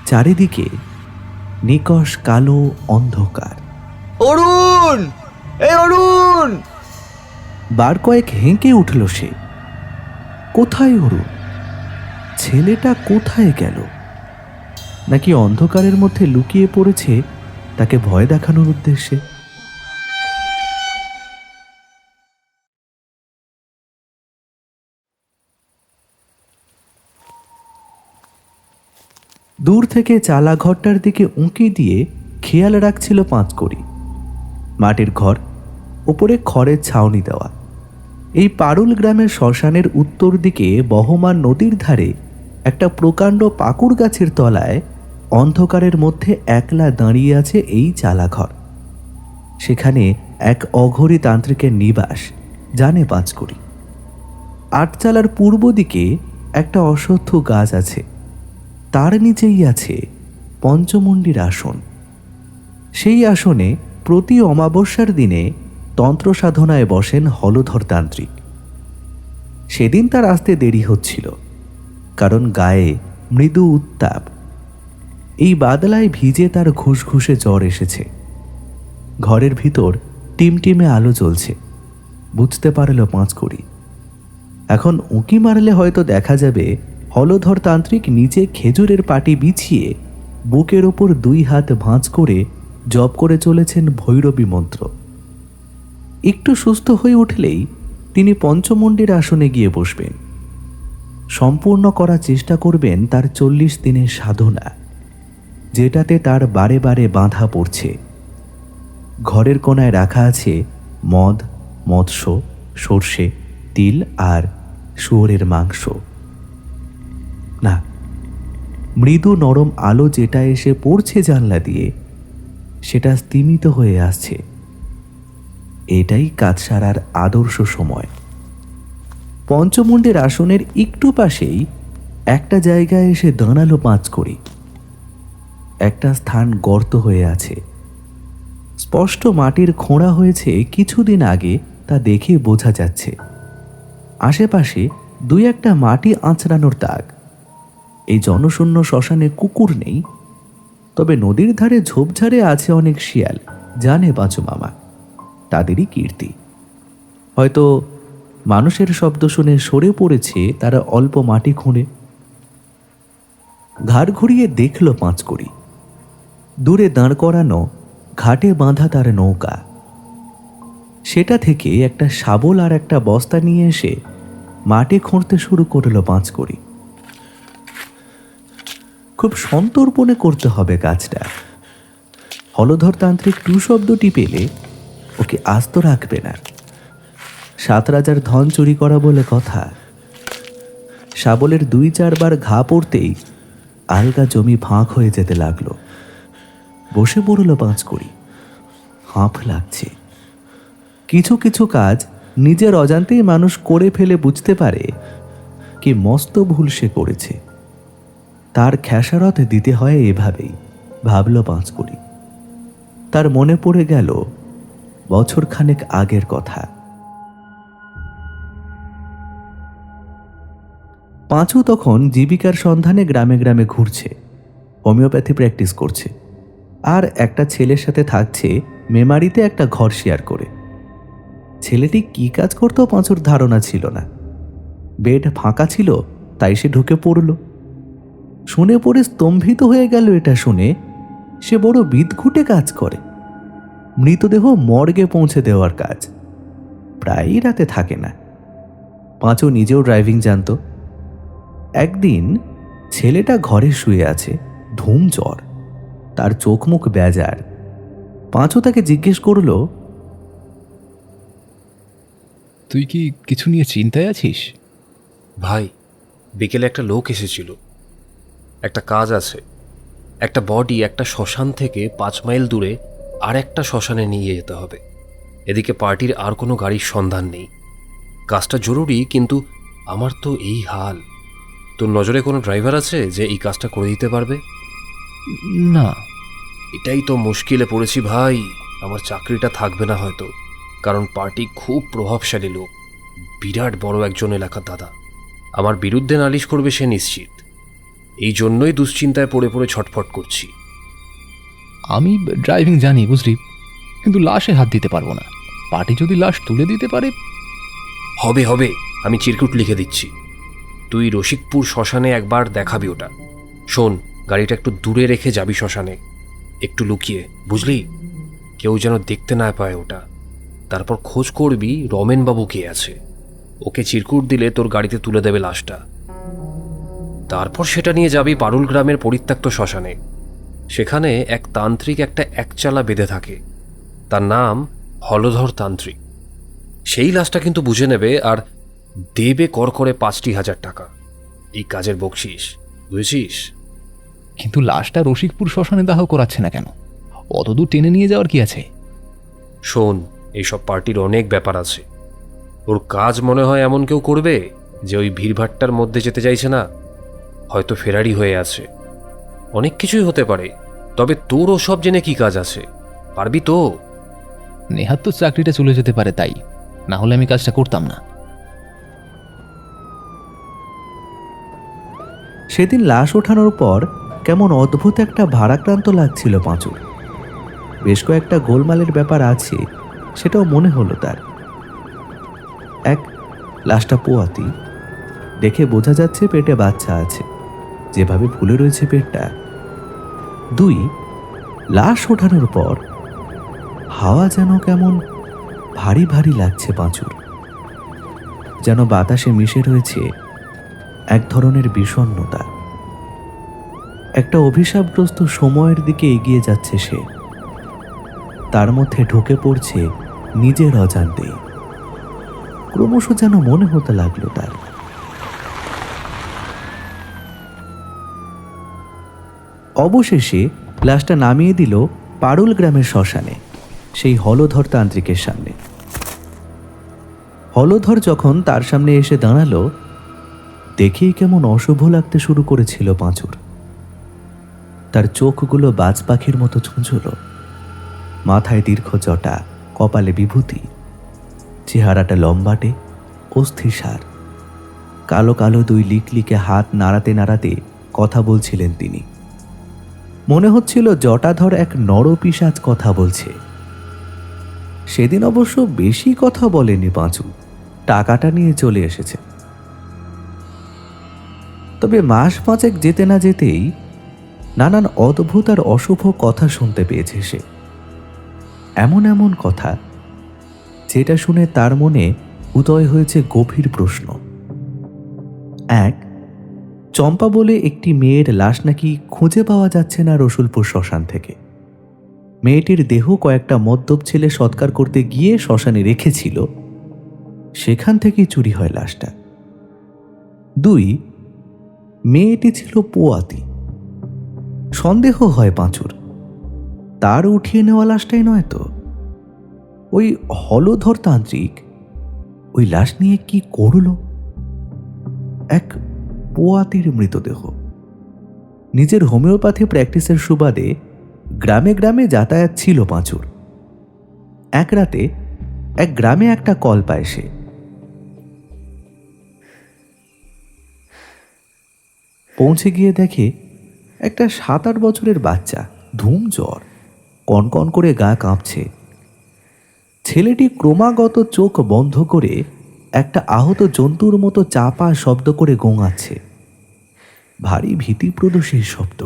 চারিদিকে নিকষ কালো অন্ধকার। অরুণ! এই অরুণ! বার কয়েক হেঁকে উঠল সে। কোথায় অরুণ? ছেলেটা কোথায় গেল? নাকি অন্ধকারের মধ্যে লুকিয়ে পড়েছে তাকে ভয় দেখানোর উদ্দেশ্যে? দূর থেকে চালা ঘরটার দিকে উঁকি দিয়ে খেয়াল রাখছিল পাঁচকড়ি। মাটির ঘর, ওপরে খড়ের ছাউনি দেওয়া। এই পারুল গ্রামের শ্মশানের উত্তর দিকে বহমান নদীর ধারে একটা প্রকাণ্ড পাকুড় গাছের তলায় অন্ধকারের মধ্যে একলা দাঁড়িয়ে আছে এই চালাঘর। সেখানে এক অঘরী তান্ত্রিকের নিবাস, জানে পাঁচকড়ি। আটচালার পূর্ব দিকে একটা অশ্বত্থ গাছ আছে, তার নিচেই আছে পঞ্চমুণ্ডির আসন। সেই আসনে প্রতি অমাবস্যার দিনে তন্ত্র সাধনায় বসেন হলধর তান্ত্রিক। সেদিন তার আসতে দেরি হচ্ছিল, কারণ গায়ে মৃদু উত্তাপ। এই বাদলায় ভিজে তার ঘুষঘুষে জ্বর এসেছে। ঘরের ভিতর টিমটিমে আলো জ্বলছে, বুঝতে পারল পাঁচকড়ি। এখন উঁকি মারলে হয়তো দেখা যাবে হলধর তান্ত্রিক নিচে খেজুরের পাটি বিছিয়ে বুকের ওপর দুই হাত ভাঁজ করে জপ করে চলেছেন ভৈরবী মন্ত্র। একটু সুস্থ হয়ে উঠলেই তিনি পঞ্চমুণ্ডির আসনে গিয়ে বসবেন। সম্পূর্ণ করার চেষ্টা করবেন তার 40 দিনের সাধনা, যেটাতে তার বারে বারে বাঁধা পড়ছে। ঘরের কোনায় রাখা আছে মদ, মৎস্য, সর্ষে, তিল আর শুয়োরের মাংস। না, মৃদু নরম আলো যেটা এসে পড়ছে জানলা দিয়ে, সেটা স্তিমিত হয়ে আসছে। এটাই কাজ সারার আদর্শ সময়। পঞ্চমুণ্ডের আসনের একটু পাশেই একটা জায়গায় এসে দাঁড়ালো পাঁচকড়ি। একটা স্থান গর্ত হয়ে আছে, স্পষ্ট মাটির খোঁড়া হয়েছে কিছুদিন আগে, তা দেখে বোঝা যাচ্ছে। আশেপাশে দুই একটা মাটি আঁচড়ানোর দাগ। এই জনশূন্য শ্মশানে কুকুর নেই, তবে নদীর ধারে ঝোপঝাড়ে আছে অনেক শিয়াল, জানে পাঁচু মামা। তাদেরই কীর্তি। হয়তো মানুষের শব্দ শুনে সরে পড়েছে তারা অল্প মাটি খুঁড়ে। ঘাড় ঘুরিয়ে দেখল পাঁচকড়ি, দূরে দাঁড় করানো ঘাটে বাঁধা তার নৌকা। সেটা থেকে একটা শাবল আর একটা বস্তা নিয়ে এসে মাটি খুঁড়তে শুরু করল পাঁচকড়ি। খুব সন্তর্পণে করতে হবে কাজটা। হলধর তান্ত্রিক টু শব্দটি পেলে ওকে আস্ত রাখবে না। 7 রাজার ধন চুরি করা বলে কথা, শাবলের 2-4 বার ঘা পড়তেই আলগা জমি ফাঁক হয়ে যেতে লাগলো। বসে পড়ল পাঁচকড়ি। হাঁফ লাগছে। কিছু কিছু কাজ নিজের অজান্তেই মানুষ করে ফেলে বুঝতে পারে কি মস্ত ভুল সে করেছে। তার খেসারত দিতে হয় এভাবেই, ভাবল পাঁচকড়ি। তার মনে পড়ে গেল বছরখানেক আগের কথা। পাঁচু তখন জীবিকার সন্ধানে গ্রামে গ্রামে ঘুরছে, হোমিওপ্যাথি প্র্যাকটিস করছে, আর একটা ছেলের সাথে থাকছে মেমারিতে একটা ঘর শেয়ার করে। ছেলেটি কি কাজ করতো পাঁচুর ধারণা ছিল না। বেড ফাঁকা ছিল, তাই সে ঢুকে পড়ল। শুনে পড়ে স্তম্ভিত হয়ে গেল। এটা শুনে সে বড় বিদঘুটে কাজ করে। মৃতদেহ মর্গে পৌঁছে দেওয়ার কাজ। প্রায়ই রাতে থাকে না। পাঁচু নিজেও ড্রাইভিং জানত। একদিন ছেলেটা ঘরে শুয়ে আছে, ধুম জ্বর, তার চোখ মুখ বেজার। পাঁচু তাকে জিজ্ঞেস করল, তুই কি কিছু নিয়ে চিন্তায় আছিস? ভাই, বিকেলে একটা লোক এসেছিল। একটা কাজ আছে। একটা বডি একটা শ্মশান থেকে 5 মাইল দূরে আর একটা শ্মশানে নিয়ে যেতে হবে। এদিকে পার্টির আর কোনো গাড়ির সন্ধান নেই। কাজটা জরুরি, কিন্তু আমার তো এই হাল। তোর নজরে কোনো ড্রাইভার আছে যে এই কাজটা করে দিতে পারবে? না। এটাই তো মুশকিলে পড়েছি ভাই। আমার চাকরিটা থাকবে না হয়তো, কারণ পার্টি খুব প্রভাবশালী লোক, বিরাট বড় একজন এলাকার দাদা। আমার বিরুদ্ধে নালিশ করবে সে নিশ্চিত। এই জন্যই দুশ্চিন্তায় পড়ে পড়ে ছটফট করছি। আমি ড্রাইভিং জানি বুঝলি, কিন্তু লাশে হাত দিতে পারবো না। পার্টি যদি লাশ তুলে দিতে পারে। হবে হবে, আমি চিরকুট লিখে দিচ্ছি। তুই রসিকপুর শ্মশানে একবার দেখাবি ওটা। শোন, গাড়িটা একটু দূরে রেখে যাবি শ্মশানে, একটু লুকিয়ে, বুঝলি? কেউ যেন দেখতে না পায় ওটা। তারপর খোঁজ করবি রমেনবাবু কে আছে। ওকে চিরকুট দিলে তোর গাড়িতে তুলে দেবে লাশটা। তারপর সেটা নিয়ে যাবি পারুল গ্রামের পরিত্যক্ত শ্মশানে। সেখানে এক তান্ত্রিক একটা একচালা বেঁধে থাকে। তার নাম হলধর তান্ত্রিক। সেই লাশটা কিন্তু বুঝে নেবে আর দেবে করকরে 5,000 টাকা। এই কাজের বকশিস, বুঝেছিস? কিন্তু লাশটা রসিকপুর শ্মশানে দাহ করাচ্ছে না কেন? অতদূর টেনে নিয়ে যাওয়ার কি আছে? শোন, এইসব পার্টির অনেক ব্যাপার আছে। ওর কাজ মনে হয় এমন কেউ করবে যে ওই ভিড়ভাট্টার মধ্যে যেতে চাইছে না। হয়তো ফেরারি হয়ে আছে, অনেক কিছুই হতে পারে। তবে তোর ওসব জেনে কি কাজ আছে? পারবি তো? নেহাত তো চাকরিটা চলে যেতে পারে, তাই না হলে আমি কাজটা করতাম না। সেদিন লাশ ওঠানোর পর কেমন অদ্ভুত একটা ভারাক্রান্ত লাগছিল পাঁচুর। বেশ কয়েকটা গোলমালের ব্যাপার আছে, সেটাও মনে হলো তার। এক, লাশটা পোয়াতি, দেখে বোঝা যাচ্ছে পেটে বাচ্চা আছে, যেভাবে ফুলে রয়েছে পেটটা। 2, লাশ ওঠানোর পর হাওয়া যেন কেমন ভারী ভারী লাগছে পাঁচুর, যেন বাতাসে মিশে রয়েছে এক ধরনের বিষণ্ণতা। একটা অভিশাপগ্রস্ত সময়ের দিকে এগিয়ে যাচ্ছে সে। তার মধ্যে ঢুকে পড়ছে নিজের অজান্তেই। ক্রমশ যেন মনে হতে লাগলো তার, অবশেষে লাশটা নামিয়ে দিল পারুল গ্রামের শ্মশানে, সেই হলধর তান্ত্রিকের সামনে। হলধর যখন তার সামনে এসে দাঁড়ালো, দেখেই কেমন অশুভ লাগতে শুরু করেছিল পাঁচুর। তার চোখগুলো বাজ পাখির মতো ঝুঁঝল, মাথায় দীর্ঘ জটা, কপালে বিভূতি, চেহারাটা লম্বাটে, অস্থিসার। কালো কালো 2 লিকলিকে হাত নাড়াতে নাড়াতে কথা বলছিলেন তিনি। মনে হচ্ছিল জটাধর এক নরপিশাচ কথা বলছে। সেদিন অবশ্য বেশি কথা বলেনি পাঁচু, টাকাটা নিয়ে চলে এসেছে। তবে মাস 5 যেতে না যেতেই নানান অদ্ভুত আর অশুভ কথা শুনতে পেয়েছে সে। এমন এমন কথা যেটা শুনে তার মনে উদয় হয়েছে গভীর প্রশ্ন। 1, চম্পা বলে একটি মেয়ের লাশ নাকি খুঁজে পাওয়া যাচ্ছে না রসুলপুর শ্মশান থেকে। মেয়েটির দেহ কয়েকটা মদ্যপ ছেলে সৎকার করতে গিয়ে শ্মশানে রেখেছিল, সেখান থেকেই চুরি হয় লাশটা। 2, মেয়েটি ছিল পোয়াতি। সন্দেহ হয় পাঁচুর, তার উঠিয়ে নেওয়া লাশটাই নয় তো। ওই হলধর তান্ত্রিক ওই লাশ নিয়ে কি করল? এক পোয়াতির মৃতদেহ। নিজের হোমিওপ্যাথি প্র্যাকটিসের সুবাদে গ্রামে গ্রামে যাতায়াত ছিল পাঁচুর। এক রাতে এক গ্রামে একটা কল পায় সে। পৌঁছে গিয়ে দেখে একটা 7-8 বছরের বাচ্চা, ধুম জ্বর, কনকন করে গা কাঁপছে। ছেলেটি ক্রমাগত চোখ বন্ধ করে একটা আহত জন্তুর মতো চাপা শব্দ করে গোঙাচ্ছে। ভারী ভীতিপ্রদ সেই শব্দ।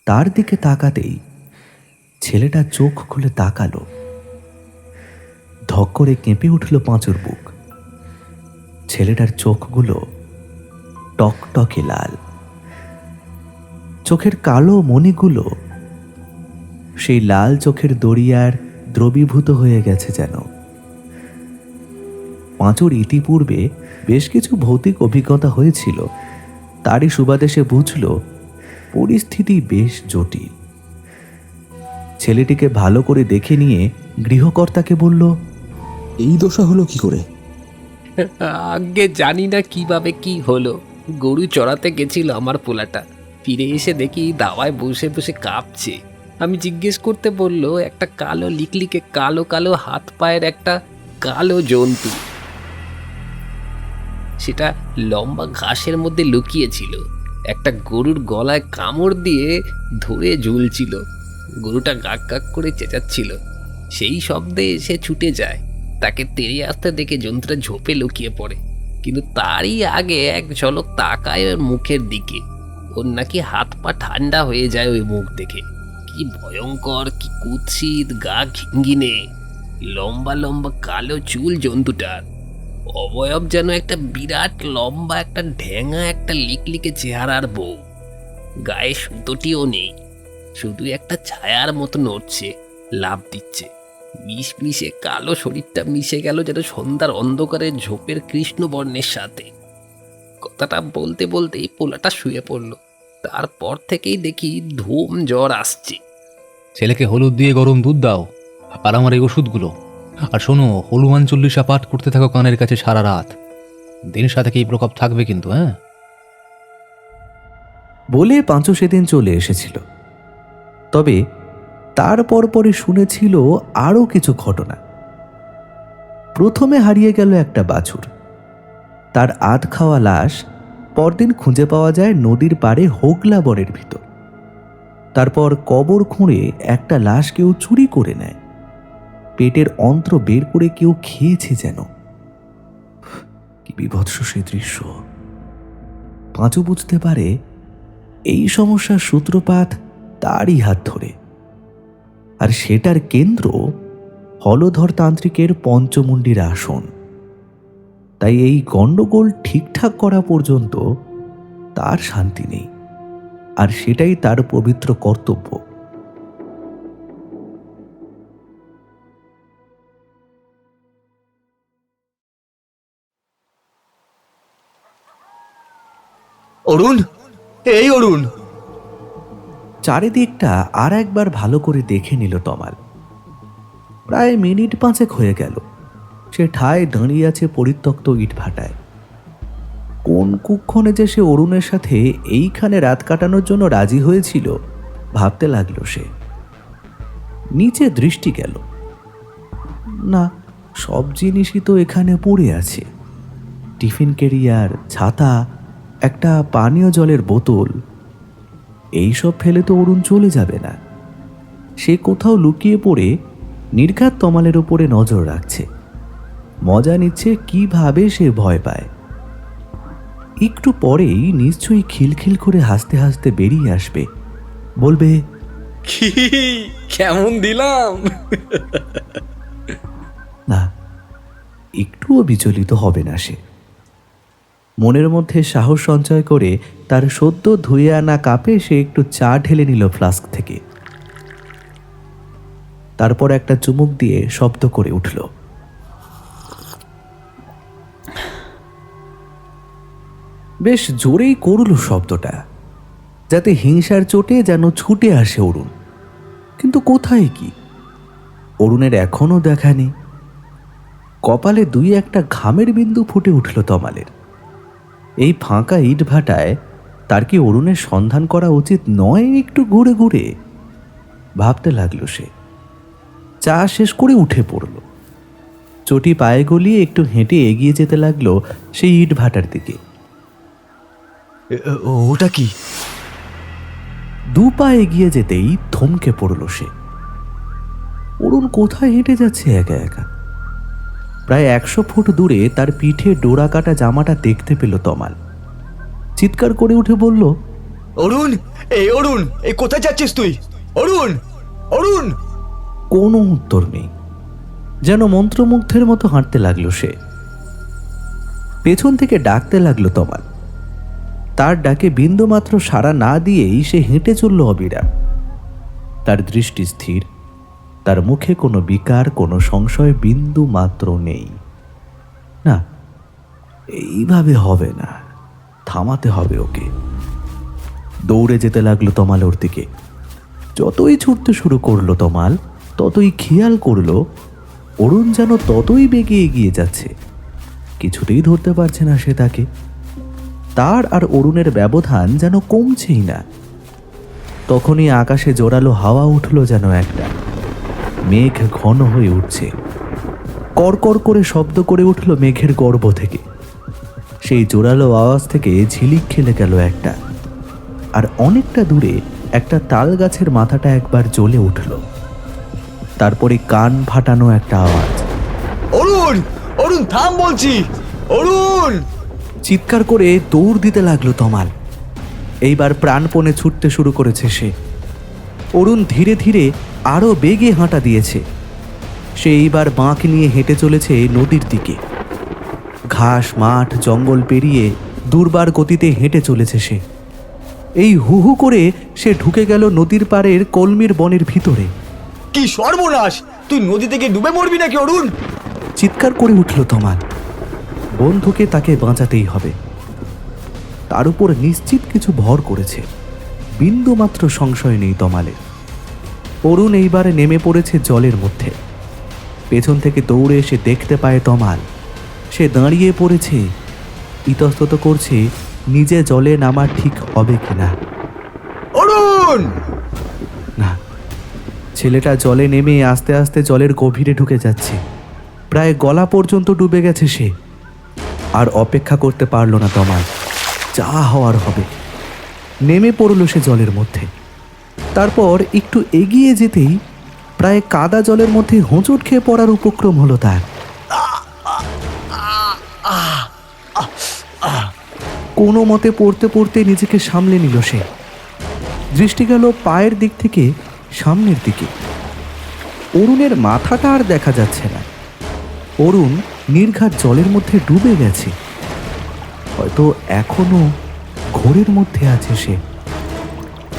তার দিকে তাকাতেই ছেলেটা চোখ খুলে তাকালো। ধক করে কেঁপে উঠল পাঁচুর বুক। ছেলেটার চোখগুলো টকটকে লাল, চোখের কালো মণিগুলো সেই লাল চোখের দরিয়ার দ্রবীভূত হয়ে গেছে যেন। পাঁচুর ইতিপূর্বে বেশ কিছু ভৌতিক অভিজ্ঞতা হয়েছিল, তারই সুবাদে সে বুঝল পরিস্থিতি বেশ জটিল। ছেলেটিকে ভালো করে দেখে নিয়ে গৃহকর্তাকে বলল, এই দশা হলো কি করে? আগে জানি না কিভাবে কি হলো। গরু চড়াতে গেছিল আমার পোলাটা, ফিরে এসে দেখি দাওয়ায় বসে বসে কাঁপছে। আমি জিজ্ঞেস করতে বলল একটা কালো লিকলিকে কালো কালো হাত পায়ের একটা কালো জন্তু, সেটা লম্বা ঘাসের মধ্যে লুকিয়েছিল। একটা গরুর গলায় কামড় দিয়ে ধরে ঝুলছিল। গরুটা গাক গাক করে চেঁচাচ্ছিল। সেই শব্দে এসে ছুটে যায়, তাকে তেড়ে আসতে দেখে জন্তুটা ঝোপে লুকিয়ে পড়ে। কিন্তু তারই আগে এক ঝলক তাকায় ওর মুখের দিকে। ওর নাকি হাত পা ঠান্ডা হয়ে যায় ওই মুখ দেখে। কি ভয়ঙ্কর, কি কুৎসিত, গা ঘিঙ্গিনে, লম্বা লম্বা কালো চুল জন্তুটার। অবয়ব যেন একটা বিরাট লম্বা একটা ঢেঙা একটা লিকলিকে চেহারার বউ। গায়ে সুতোটিও নেই, শুধু একটা ছায়ার মতো নড়ছে, লাফ দিচ্ছে। মিশ মিশে কালো শরীরটা মিশে গেল যেন সন্ধ্যার অন্ধকারে ঝোপের কৃষ্ণবর্ণের সাথে। কথাটা বলতে বলতেই পোলাটা শুয়ে পড়ল। তারপর থেকেই দেখি ধুম জ্বর আসছে। ছেলেকে হলুদ দিয়ে গরম দুধ দাও, আর আমার এই ওষুধগুলো। আর শোনো, হনুমান চল্লিশা পাঠ করতে থাকো কানের কাছে সারা রাত। দিনের সাথে এই প্রকোপ থাকবে কিন্তু, হ্যাঁ? বলে পাঁচু সেদিন চলে এসেছিল। তবে তার পরে শুনেছিল আরও কিছু ঘটনা। প্রথমে হারিয়ে গেল একটা বাছুর। তার আধ খাওয়া লাশ পরদিন খুঁজে পাওয়া যায় নদীর পাড়ে হোগলা বনের ভিতর। তারপর কবর খুঁড়ে একটা লাশ কেউ চুরি করে নেয়। পেটের অন্ত্র বের করে কেউ খেয়েছে যেন। কি বিভৎস সে দৃশ্য। পাঁচু বুঝতে পারে এই সমস্যার সূত্রপাত তারই হাত ধরে, আর সেটার কেন্দ্র হলধর তান্ত্রিকের পঞ্চমুণ্ডির আসন। তাই এই গণ্ডগোল ঠিকঠাক করা পর্যন্ত তার শান্তি নেই, আর সেটাই তার পবিত্র কর্তব্য। অরুণ, এই অরুণ! চারিদিকটা আর একবার ভালো করে দেখে নিল তমাল। প্রায় মিনিট 5 হয়ে গেল সে ঠায় দাঁড়িয়ে আছে পরিত্যক্ত ইটভাটায়। কোন কুক্ষণে যে সে অরুণের সাথে এইখানে রাত কাটানোর জন্য রাজি হয়েছিল ভাবতে লাগলো সে। নিচে দৃষ্টি গেল, না, সব জিনিসই তো এখানে পড়ে আছে। টিফিন ক্যারিয়ার, ছাতা, একটা পানীয় জলের বোতল, এইসব ফেলে তো অরুণ চলে যাবে না। সে কোথাও লুকিয়ে পড়ে নির্ঘাত তমালের উপরে নজর রাখছে, মজা নিচ্ছে কিভাবে সে ভয় পায়। একটু পরেই নিশ্চয়ই খিলখিল করে হাসতে হাসতে বেরিয়ে আসবে, বলবে, কি কেমন দিলাম? না, একটুও বিচলিত হবে না সে। মনের মধ্যে সাহস সঞ্চয় করে তার সদ্য ধুয়ে আনা কাপে সে একটু চা ঢেলে নিল ফ্লাস্ক থেকে। তারপর একটা চুমুক দিয়ে শব্দ করে উঠল। বেশ জোরেই করল শব্দটা, যাতে হিংসার চোটে যেন ছুটে আসে অরুণ। কিন্তু কোথায় কি? অরুণের এখনো দেখা নেই। কপালে দুই একটা ঘামের বিন্দু ফুটে উঠল তমালের। এই ফাঁকা ইট ভাটায় তার কি অরুণের সন্ধান করা উচিত নয়? একটু ঘুরে ঘুরে ভাবতে লাগলো সে। চা শেষ করে উঠে পড়ল। চটি পায়ে গলিয়ে একটু হেঁটে এগিয়ে যেতে লাগলো সেই ইট ভাটার দিকে। ওটা কি? দু পা এগিয়ে যেতেই থমকে পড়ল সে। অরুণ কোথায় হেঁটে যাচ্ছে একা একা? প্রায় 100 ফুট দূরে তার পিঠে ডোরা কাটা জামাটা দেখতে পেল তমাল। চিৎকার করে উঠে বলল, অরুণ, অরুণ, কোথায় যাচ্ছিস তুই? অরুণ, অরুণ! কোনো উত্তর নেই। যেন মন্ত্রমুগ্ধের মতো হাঁটতে লাগলো সে। পেছন থেকে ডাকতে লাগলো তমাল। তার ডাকে বিন্দুমাত্র সাড়া না দিয়েই সে হেঁটে চলল অবিরাম। তার দৃষ্টি স্থির, তার মুখে কোনো বিকার, কোনো সংশয় বিন্দু মাত্র নেই। না, এইভাবে হবে না, থামাতে হবে ওকে। দৌড়ে যেতে লাগলো তমাল ওর দিকে। যতই ছুটতে শুরু করলো তমাল, ততই খেয়াল করলো অরুণ যেন ততই বেগে এগিয়ে যাচ্ছে। কিছুতেই ধরতে পারছে না সে তাকে। তার আর অরুণের ব্যবধান যেন কমছেই না। তখনই আকাশে জোরালো হাওয়া উঠল যেন একটা। মেঘ ঘন হয়ে উঠছে। কড়কড় করে শব্দ করে উঠল মেঘের গর্ভ থেকে। সেই জোরালো আওয়াজ থেকে ঝিলিক খেলে গেল একটা। আর অনেকটা দূরে একটা তাল গাছের মাথাটা একবার জ্বলে উঠল। তারপরে কান ফাটানো একটা আওয়াজ, অরুণ, অরুণ থাম বলছি, অরুণ! চিৎকার করে দৌড় দিতে লাগলো তমাল। এইবার প্রাণপণে ছুটতে শুরু করেছে সে। অরুণ ধীরে ধীরে আরো বেগে হাঁটা দিয়েছে। সে এইবার বাঁক নিয়ে হেঁটে চলেছে নদীর দিকে। ঘাস, মাঠ, জঙ্গল পেরিয়ে দুর্বার গতিতে হেঁটে চলেছে সে। এই হু হু করে সে ঢুকে গেল নদীর পাড়ের কলমির বনের ভিতরে। কি সর্বনাশ! তুই নদী থেকে ডুবে মরবি নাকি অরুণ? চিৎকার করে উঠল তমাল। বন্ধুকে তাকে বাঁচাতেই হবে। তার উপর নিশ্চিত কিছু ভর করেছে। বিন্দু মাত্র সংশয় নেই তমালে। অরুণ এইবারে নেমে পড়েছে জলের মধ্যে। পেছন থেকে দৌড়ে এসে দেখতে পায় তমাল। সে দাঁড়িয়ে পড়েছে, ইতস্তত করছে নিজে জলে নামা ঠিক হবে কিনা। অরুণ! না, ছেলেটা জলে নেমে আস্তে আস্তে জলের গভীরে ঢুকে যাচ্ছে। প্রায় গলা পর্যন্ত ডুবে গেছে সে। আর অপেক্ষা করতে পারল না তমাল। যা হওয়ার হবে। নেমে পড়ল সে জলের মধ্যে। তারপর একটু এগিয়ে যেতেই প্রায় কাদা জলের মধ্যে হোঁচট খেয়ে পড়ার উপক্রম হলো তার। কোনো মতে পড়তে পড়তে নিজেকে সামলে নিল সে। দৃষ্টি গেল পায়ের দিক থেকে সামনের দিকে। অরুণের মাথাটা আর দেখা যাচ্ছে না। অরুণ নির্ঘাত জলের মধ্যে ডুবে গেছে। হয়তো এখনো ঘোরের মধ্যে আছে সে।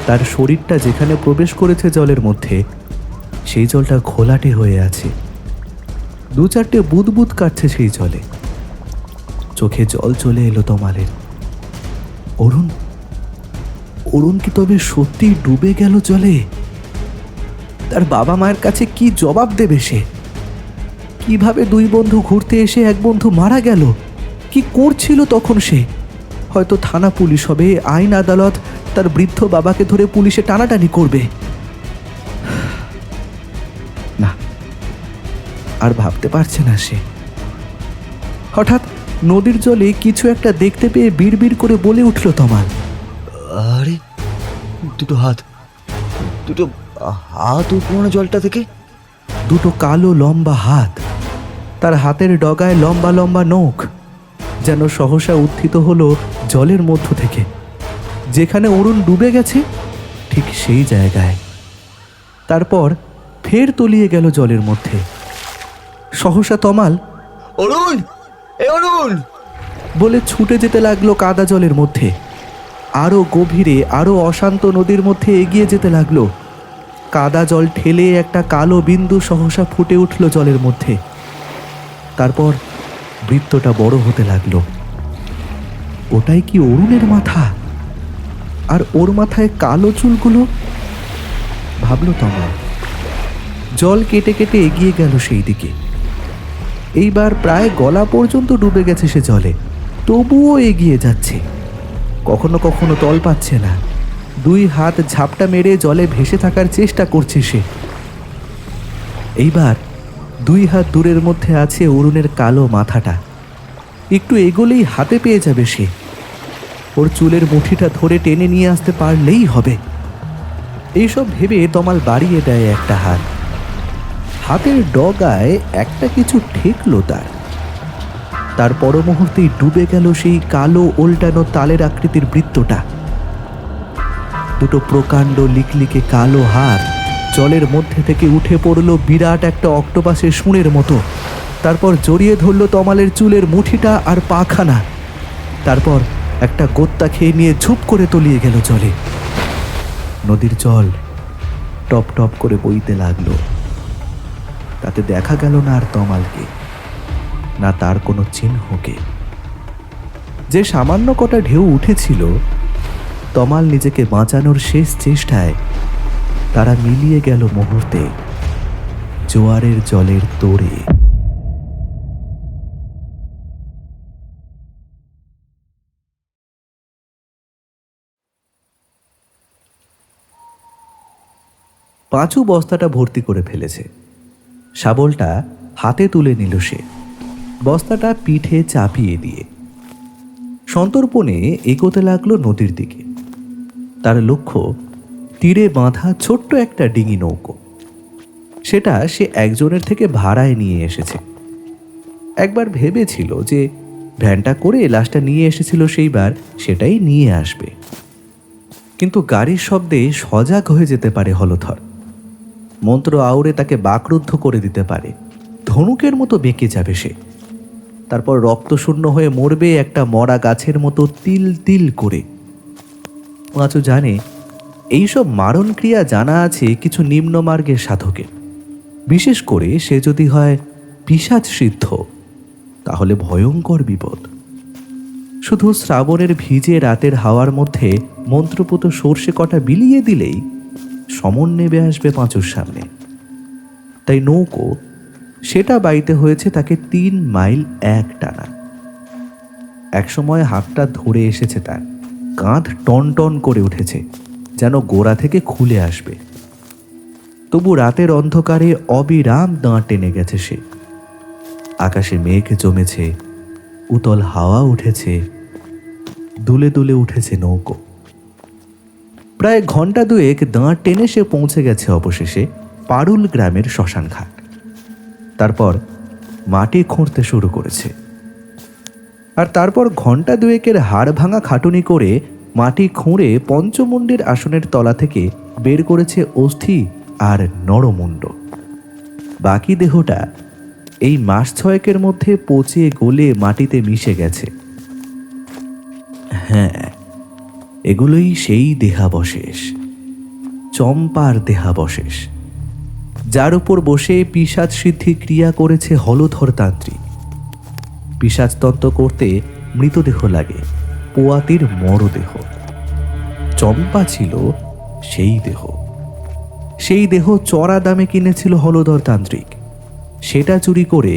তার শরীরটা যেখানে প্রবেশ করেছে জলের মধ্যে, সেই জলটা ঘোলাটে হয়ে আছে। দু চারটে বুদবুদ কাটছে সেই জলে। চোখে জল চলে এলো তমালের। অরুণ, অরুণ কি তবে সত্যি ডুবে গেল জলে? তার বাবা মায়ের কাছে কি জবাব দেবে সে? কিভাবে দুই বন্ধু ঘুরতে এসে এক বন্ধু মারা গেল? কি করছিল তখন সে? হয়তো থানা পুলিশ হবে, আইন আদালত তার বৃদ্ধ বাবাকে ধরে পুলিশে টানাটানি করবে। না, আর ভাবতে পারছে না সে। হঠাৎ নদীর জলে কিছু একটা দেখতে পেয়ে বিড়বিড় করে বলে উঠল তমাল, আরে, দুটো হাত উপরে জলটা থেকে। দুটো কালো লম্বা হাত। তার হাতের ডগায় লম্বা লম্বা নখ, যেন সহসা উত্থিত হলো জলের মধ্য থেকে। যেখানে অরুণ ডুবে গেছে ঠিক সেই জায়গায়। তারপর ফের তলিয়ে গেল জলের মধ্যে। সহসা তমাল অরুণ, অরুণ বলে ছুটে যেতে লাগলো কাদা জলের মধ্যে। আরো গভীরে, আরো অশান্ত নদীর মধ্যে এগিয়ে যেতে লাগলো। কাদা জল ঠেলে একটা কালো বিন্দু সহসা ফুটে উঠল জলের মধ্যে। তারপর বৃত্তটা বড় হতে লাগলো। ওটাই কি অরুণের মাথা? আর ওর মাথায় কালো চুলগুলো? ভাবল তমাল। জল কেটে কেটে এগিয়ে গেল সেই দিকে। এইবার প্রায় গলা পর্যন্ত ডুবে গেছে সে জলে, তবুও এগিয়ে যাচ্ছে। কখনো কখনো তল পাচ্ছে না, 2 হাত ঝাপটা মেরে জলে ভেসে থাকার চেষ্টা করছে সে। এইবার 2 হাত দূরের মধ্যে আছে অরুণের কালো মাথাটা। একটু এগোলেই হাতে পেয়ে যাবে সে। ওর চুলের মুঠিটা ধরে টেনে নিয়ে আসতে পারলেই হবে। এইসব ভেবে তমাল বাড়িয়ে দেয় একটা হাত। হাতের ডগায় একটা কিছু ঠেকলো তার পর মুহূর্তেই ডুবে গেল সেই কালো ওল্টানো তালের আকৃতির বৃত্তটা। 2 প্রকাণ্ড লিকলিকে কালো হাত জলের মধ্যে থেকে উঠে পড়ল বিরাট একটা অক্টোপাসের শুঁড়ের মতো। তারপর জড়িয়ে ধরল তমালের চুলের মুঠিটা আর পাখানা। তারপর একটা গোত্তা খেয়ে নিয়ে ঝুপ করে তলিয়ে গেল জলে। নদীর জল টপ টপ করে বইতে লাগলো। তাতে দেখা গেল না আর তমালকে, না তার কোনো চিহ্নকে। যে সামান্য কটা ঢেউ উঠেছিল, তমাল নিজেকে বাঁচানোর শেষ চেষ্টায় তারা মিলিয়ে গেল মুহূর্তে জোয়ারের জলের তোড়ে। পাঁচু বস্তাটা ভর্তি করে ফেলেছে। শাবলটা হাতে তুলে নিল সে, বস্তাটা পিঠে চাপিয়ে দিয়ে। সন্তর্পণে এগোতে লাগলো নদীর দিকে। তার লক্ষ্য তীরে বাঁধা ছোট্ট একটা ডিঙি নৌকো। সেটা সে একজনের থেকে ভাড়ায় নিয়ে এসেছে। একবার ভেবেছিল যে ভ্যানটা করে লাশটা নিয়ে এসেছিল সেইবার সেটাই নিয়ে আসবে, কিন্তু গাড়ির শব্দে সজাগ হয়ে যেতে পারে হলধর। মন্ত্র আউড়ে তাকে বাকরুদ্ধ করে দিতে পারে, ধনুকের মতো বেঁকে যাবে সে। তারপর রক্তশূন্য হয়ে মরবে একটা মরা গাছের মতো তিল তিল করে। পাঁচু জানে এইসব মারণ ক্রিয়া জানা আছে কিছু নিম্নমার্গের সাধকের, বিশেষ করে সে যদি হয় পিশাচ সিদ্ধ, তাহলে ভয়ঙ্কর বিপদ। শুধু শ্রাবণের ভিজে রাতের হাওয়ার মধ্যে মন্ত্রপুত সর্ষে কটা বিলিয়ে দিলেই সমন নেবে আসবে পাঁচুর সামনে। তাই নৌকো সেটা বাইতে হয়েছে তাকে 3 মাইল এক টানা। একসময় হাতটা ধরে এসেছে তার, কাঁধ টন টন করে উঠেছে, যেন গোড়া থেকে খুলে আসবে। তবু রাতের অন্ধকারে অবিরাম দাঁড় টেনে গেছে সে। আকাশে মেঘ জমেছে, উতল হাওয়া উঠেছে, দুলে দুলে উঠেছে নৌকো। প্রায় ঘন্টা 2 দাঁড় টেনে সে পৌঁছে গেছে অবশেষে পারুল গ্রামের শ্মশান ঘাট। তারপর মাটি খুঁড়তে শুরু করেছে। আর তারপর ঘন্টা 2 হাড় ভাঙা খাটুনি করে মাটি খুঁড়ে পঞ্চমুণ্ডের আসনের তলা থেকে বের করেছে অস্থি আর নরমুণ্ড। বাকি দেহটা এই মাস 6 মধ্যে পচে গলে মাটিতে মিশে গেছে। হ্যাঁ, এগুলোই সেই দেহাবশেষ, চম্পার দেহাবশেষ, যার উপর বসে পিশাচ সিদ্ধি ক্রিয়া করেছে হলধর তান্ত্রিক। পিশাচতন্ত্র করতে মৃতদেহ লাগে, পোয়াতির মরদেহ। চম্পা ছিল সেই দেহ। সেই দেহ চড়া দামে কিনেছিল হলধর তান্ত্রিক। সেটা চুরি করে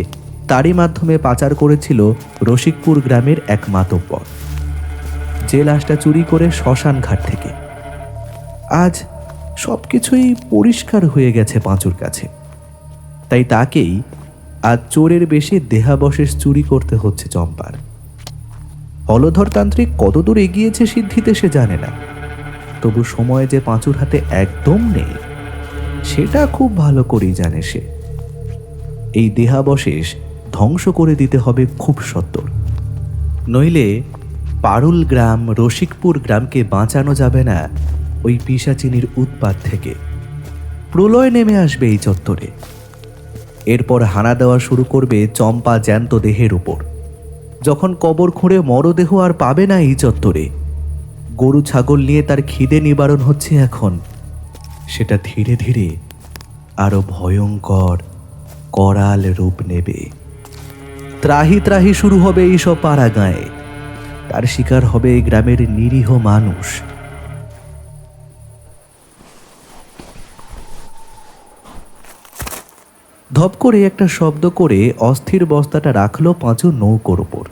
তারই মাধ্যমে পাচার করেছিল রসিকপুর গ্রামের এক মাতব্বর, যে লাশটা চুরি করে শ্মশান ঘাট থেকে। আজ সবকিছুই পরিষ্কার হয়ে গেছে পাঁচুর কাছে। তাই তাকেই আজ চোরের বেশে দেহাবশেষ চুরি করতে হচ্ছে চম্পার। হলধর তান্ত্রিক কতদূর এগিয়েছে সিদ্ধিতে সে জানে না, তবু সময় যে পাঁচুর হাতে একদম নেই সেটা খুব ভালো করেই জানে সে। এই দেহাবশেষ ধ্বংস করে দিতে হবে খুব সত্বর, নইলে পারুল গ্রাম, রসিকপুর গ্রামকে বাঁচানো যাবে না ওই পিশাচিনীর উৎপাত থেকে। প্রলয় নেমে আসবে এই চত্বরে। এরপর হানা দেওয়া শুরু করবে চম্পা জ্যান্ত দেহের উপর। যখন কবর খুঁড়ে মরদেহ আর পাবে না এই চত্বরে, গরু ছাগল নিয়ে তার খিদে নিবারণ হচ্ছে এখন, সেটা ধীরে ধীরে আরো ভয়ঙ্কর করাল রূপ নেবে। ত্রাহি ত্রাহি শুরু হবে এইসব পাড়া গায়ে। তার শিকার হবে এই গ্রামের নিরীহ মানুষ। ধপ করে একটা শব্দ করে অস্থির বস্তাটা রাখলো পাঁচু নৌকোর ওপর।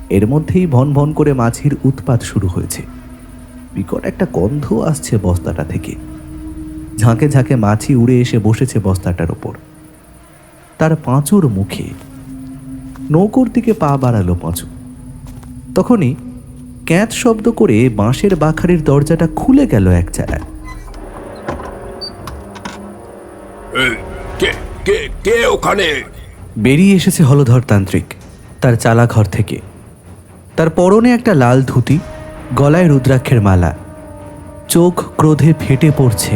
এর মধ্যেই ভন ভন করে মাছির উৎপাত শুরু হয়েছে। বিকট একটা গন্ধ আসছে বস্তাটা থেকে। ঝাঁকে ঝাঁকে মাছি উড়ে এসে বসেছে বস্তাটার ওপর। তার পাঁচুর মুখে। নৌকোর দিকে পা বাড়ালো পাঁচু। তখনই ক্যাঁচ শব্দ করে বাঁশের বাখারির দরজাটা খুলে গেল এক চালায়। কে ওখানে? বেরিয়ে এসেছে হলধর তান্ত্রিক তার চালা ঘর থেকে। তার পরনে একটা লাল ধুতি, গলায় রুদ্রাক্ষের মালা, চোখ ক্রোধে ফেটে পড়ছে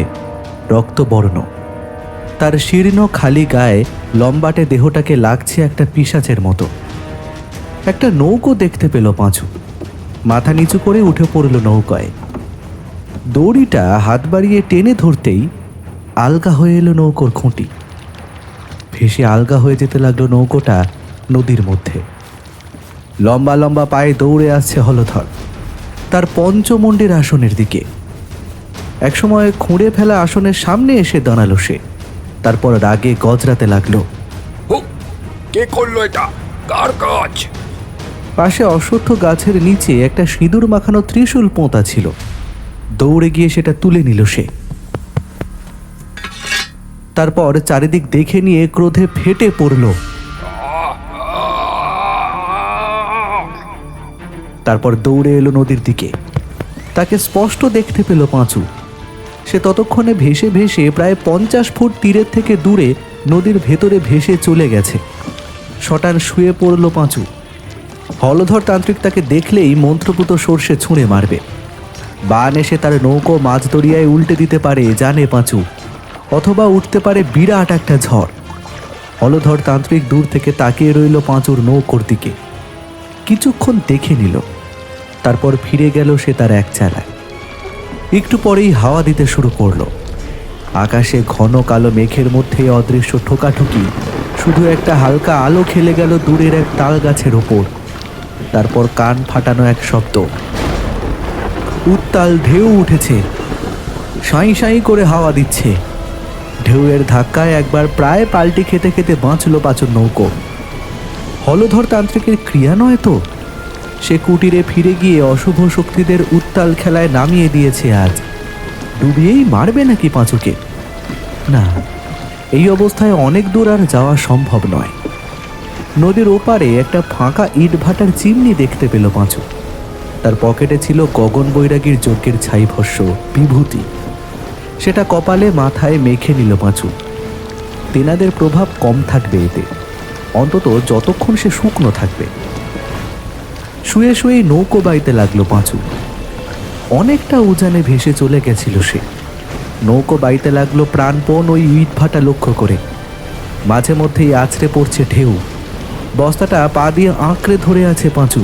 রক্তবর্ণ। তার শীর্ণ খালি গায়ে লম্বাটে দেহটাকে লাগছে একটা পিশাচের মতো। একটা নৌকো দেখতে পেল পাঁচু। মাথা নিচু করে উঠে পড়ল নৌকায়। দড়িটা হাত বাড়িয়ে টেনে ধরতেই আলগা হয়ে এলো নৌকোর খুঁটি। ভেসে আলগা হয়ে যেতে লাগলো নৌকোটা নদীর মধ্যে। লম্বা লম্বা পায়ে দৌড়ে আসছে হলধর তার পঞ্চমন্ডির আসনের দিকে। একসময় খুঁড়ে ফেলা আসনের সামনে এসে দাঁড়ালো সে। তারপর রাগে গজরাতে লাগলো। কে করলো এটা? কার কাজ? পাশে অশ্বত্থ গাছের নিচে একটা সিঁদুর মাখানো ত্রিশূল পোঁতা ছিল। দৌড়ে গিয়ে সেটা তুলে নিল সে। তারপর চারিদিক দেখে নিয়ে ক্রোধে ফেটে পড়ল। তারপর দৌড়ে এলো নদীর দিকে। তাকে স্পষ্ট দেখতে পেল পাঁচু। সে ততক্ষণে ভেসে ভেসে প্রায় 50 ফুট তীরের থেকে দূরে নদীর ভেতরে ভেসে চলে গেছে। শটান শুয়ে পড়ল পাঁচু। হলধর তান্ত্রিক তাকে দেখলেই মন্ত্রপুত সর্ষে ছুঁড়ে মারবে। বান এসে তার নৌকো মাছ দরিয়ায় উল্টে দিতে পারে জানে পাঁচু, অথবা উঠতে পারে বিরাট একটা ঝড়। হলধর তান্ত্রিক দূর থেকে তাকিয়ে রইল পাঁচুর নৌকোর দিকে। কিছুক্ষণ দেখে নিল। তারপর ফিরে গেল সে তার এক চালায়। একটু পরেই হাওয়া দিতে শুরু করলো। আকাশে ঘন কালো মেঘের মধ্যে অদৃশ্য ঠোকাঠুকি। শুধু একটা হালকা আলো খেলে গেল দূরের এক তাল গাছের ওপর। তারপর কান ফাটানো এক শব্দ। উত্তাল ঢেউ উঠেছে। সাঁই সাঁই করে হাওয়া দিচ্ছে। ঢেউয়ের ধাক্কায় একবার প্রায় পাল্টি খেতে খেতে বাঁচল পাঁচুর নৌকো। হলধর তান্ত্রিকের ক্রিয়া নয় তো? সে কুটিরে ফিরে গিয়ে অশুভ শক্তিদের উত্তাল খেলায় নামিয়ে দিয়েছে আজ। ডুবিয়েই মারবে নাকি পাঁচুকে? না, এই অবস্থায় অনেক দূর আর যাওয়া সম্ভব নয়। নদীর ওপারে একটা ফাঁকা ইট ভাটার চিমনি দেখতে পেল পাঁচু। তার পকেটে ছিল গগন বৈরাগীর যজ্ঞের ছাইভস্য বিভূতি। সেটা কপালে মাথায় মেখে নিল পাঁচু। তেনাদের প্রভাব কম থাকবে এতে, অন্তত যতক্ষণ সে শুকনো থাকবে। শুয়ে শুয়ে নৌকো বাইতে লাগলো পাঁচু। অনেকটা উজানে ভেসে চলে গেছিল সে। নৌকো বাইতে লাগলো প্রাণপণ ওই ইট ভাটা লক্ষ্য করে। মাঝে মধ্যেই আছড়ে পড়ছে ঢেউ। বস্তাটা পা দিয়ে আঁকড়ে ধরে আছে পাঁচু।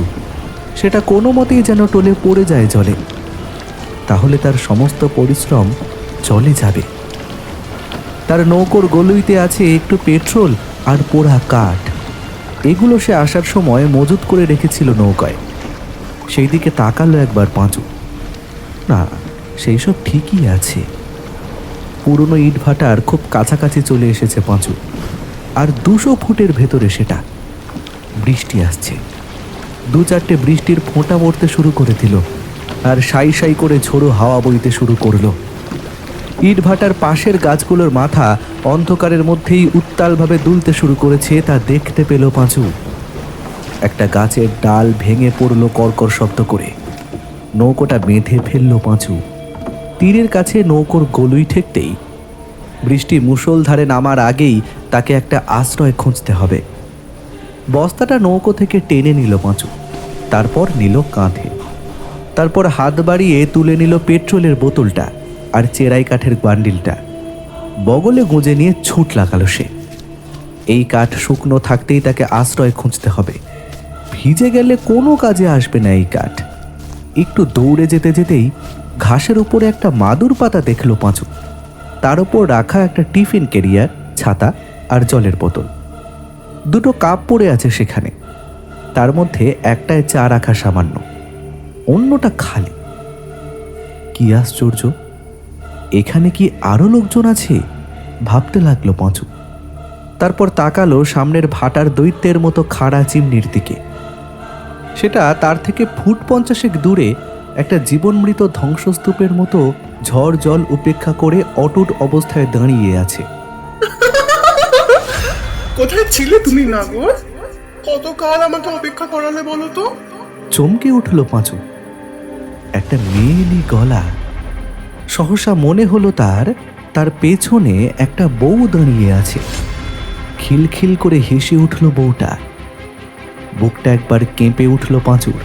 সেটা কোনো মতেই যেন টলে পড়ে যায় জলে। তাহলে তার সমস্ত পরিশ্রম জলে যাবে। তার নৌকোর গলুইতে আছে একটু পেট্রোল আর পোড়া কাঠ। এগুলো সে আসার সময় মজুত করে রেখেছিল নৌকায়। সেই দিকে তাকালো একবার পাঁচু। না, সেই সব ঠিকই আছে। পুরনো ইট ভাটার খুব কাছাকাছি চলে এসেছে পাঁচু। আর 200 ফুটের ভেতরে সেটা। বৃষ্টি আসছে। 2-4টে বৃষ্টির ফোঁটা পড়তে শুরু করে দিল। আর সাই সাই করে ঝোড়ো হাওয়া বইতে শুরু করলো। ইট ভাটার পাশের গাছগুলোর মাথা অন্ধকারের মধ্যেই উত্তালভাবে দুলতে শুরু করেছে, তা দেখতে পেল পাঁচু। একটা গাছের ডাল ভেঙে পড়ল কর্কর শব্দ করে। নৌকোটা বেঁধে ফেলল পাঁচু। তীরের কাছে নৌকোর গলুই ঠেকতেই বৃষ্টি মুষলধারে নামার আগেই তাকে একটা আশ্রয় খুঁজতে হবে। বস্তাটা নৌকো থেকে টেনে নিল পাঁচু। তারপর নিল কাঁধে। তারপর হাত বাড়িয়ে তুলে নিল পেট্রোলের বোতলটা আর চেরাই কাঠের বান্ডিলটা। বগলে গুঁজে নিয়ে ছুট লাগালো সে। এই কাঠ শুকনো থাকতেই তাকে আশ্রয় খুঁজতে হবে। ভিজে গেলে কোনো কাজে আসবে না এই কাঠ। একটু দৌড়ে যেতে যেতেই ঘাসের উপরে একটা মাদুর পাতা দেখলো পাঁচু। তার উপর রাখা একটা টিফিন ক্যারিয়ার, ছাতা আর জলের বোতল। 2টো কাপ পড়ে আছে সেখানে। তার মধ্যে একটায় চা রাখা সামান্য, অন্যটা খালি। কি আশ্চর্য, এখানে কি আরো লোকজন আছে ভাবতে লাগলো পাঁচু। তারপর তাকালো সামনের ভাটার দৈত্যের মতো খাড়া চিমনির দিকে। সেটা তার থেকে ফুট 50 দূরে একটা জীবনমৃত ধ্বংসস্তূপের মতো ঝড় জল উপেক্ষা করে অটুট অবস্থায় দাঁড়িয়ে আছে। কোথায় ছিলে তুমি নাগর? কতকাল আমাকে অপেক্ষা করালে বলো তো? চমকে উঠল পাঁচু। একটা মেয়েলি গলা। সহসা মনে হলো তার পেছনে একটা বউ দাঁড়িয়ে আছে। খিলখিল করে হেসে উঠল বউটা। বুকটা একবার কেঁপে উঠল পাঁচুর।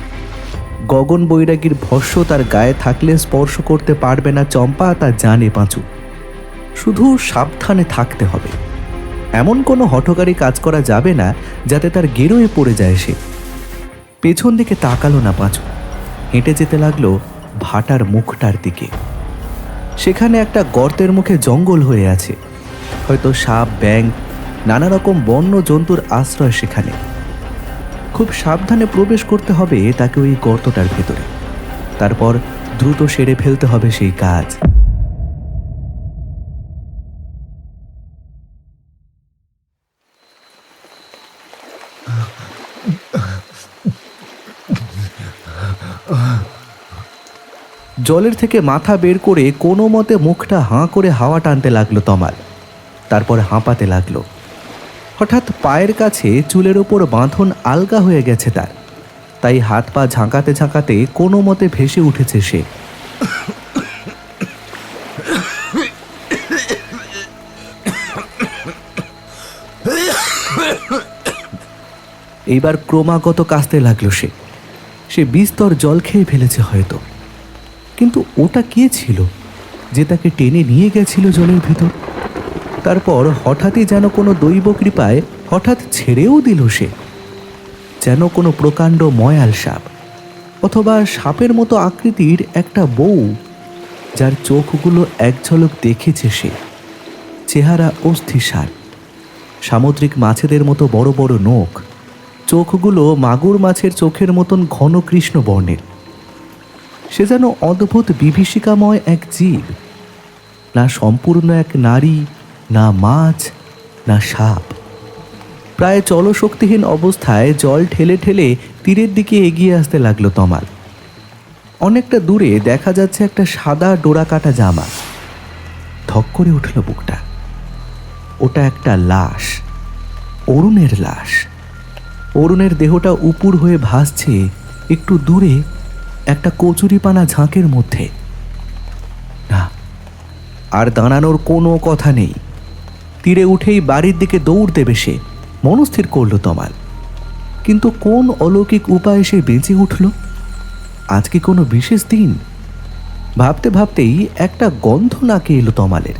গগন বৈরাগীর ভস্য তার গায়ে থাকলে স্পর্শ করতে পারবে না চম্পা, তা জানে পাঁচু। শুধু সাবধানে থাকতে হবে, এমন কোনো হঠকারী কাজ করা যাবে না যাতে তার গেরোয় পড়ে যায় সে। পেছন দিকে তাকালো না পাঁচু, হেঁটে যেতে লাগলো ভাটার মুখটার দিকে। সেখানে একটা গর্তের মুখে জঙ্গল হয়ে আছে, হয়তো সাপ, ব্যাঙ, নানা রকম বন্য জন্তুর আশ্রয় সেখানে। খুব সাবধানে প্রবেশ করতে হবে তাকে ওই গর্তটার ভেতরে, তারপর দ্রুত সেরে ফেলতে হবে সেই কাজ। জলের থেকে মাথা বের করে কোনো মতে মুখটা হাঁ করে হাওয়া টানতে লাগলো তমাল। তারপর হাঁপাতে লাগলো। হঠাৎ পায়ের কাছে চুলের ওপর বাঁধন আলগা হয়ে গেছে তার, তাই হাত পা ঝাঁকাতে ঝাঁকাতে কোনো মতে ভেসে উঠেছে সে। এইবার ক্রমাগত কাশতে লাগলো সে বিস্তর জল খেয়ে ফেলেছে হয়তো, কিন্তু ওটা কে ছিল যে তাকে টেনে নিয়ে গেছিল জলের ভিতর? তারপর হঠাৎই যেন কোনো দৈব কৃপায় হঠাৎ ছেড়েও দিল সে, যেন কোনো প্রকাণ্ড ময়াল সাপ অথবা সাপের মতো আকৃতির একটা বউ, যার চোখগুলো এক ঝলক দেখেছে সে। চেহারা অস্থিসার, সামুদ্রিক মাছেদের মতো বড় বড় নখ, চোখগুলো মাগুর মাছের চোখের মতন ঘন কৃষ্ণ বর্ণের। সে যেন অদ্ভুত বিভীষিকাময় এক জীব, না সম্পূর্ণ এক নারী, না মাছ, না সাপ। প্রায় চলশক্তিহীন অবস্থায় জল ঠেলে ঠেলে তীরের দিকে এগিয়ে আসতে লাগলো তমাল। অনেকটা দূরে দেখা যাচ্ছে একটা সাদা ডোরা কাটা জামা। ধক করে উঠল বুকটা। ওটা একটা লাশ, অরুণের লাশ। অরুণের দেহটা উপুর হয়ে ভাসছে একটু দূরে একটা কচুরিপানা ঝাঁকের মধ্যে। না, আর দাঁড়ানোর কোনো কথা নেই। তীরে উঠেই বাড়ির দিকে দৌড় দেবে সে, মনস্থির করল তমাল। কিন্তু কোন অলৌকিক উপায়ে সে বেঁচে উঠল? আজকে কোনো বিশেষ দিন? ভাবতে ভাবতেই একটা গন্ধ নাকে এলো তমালের।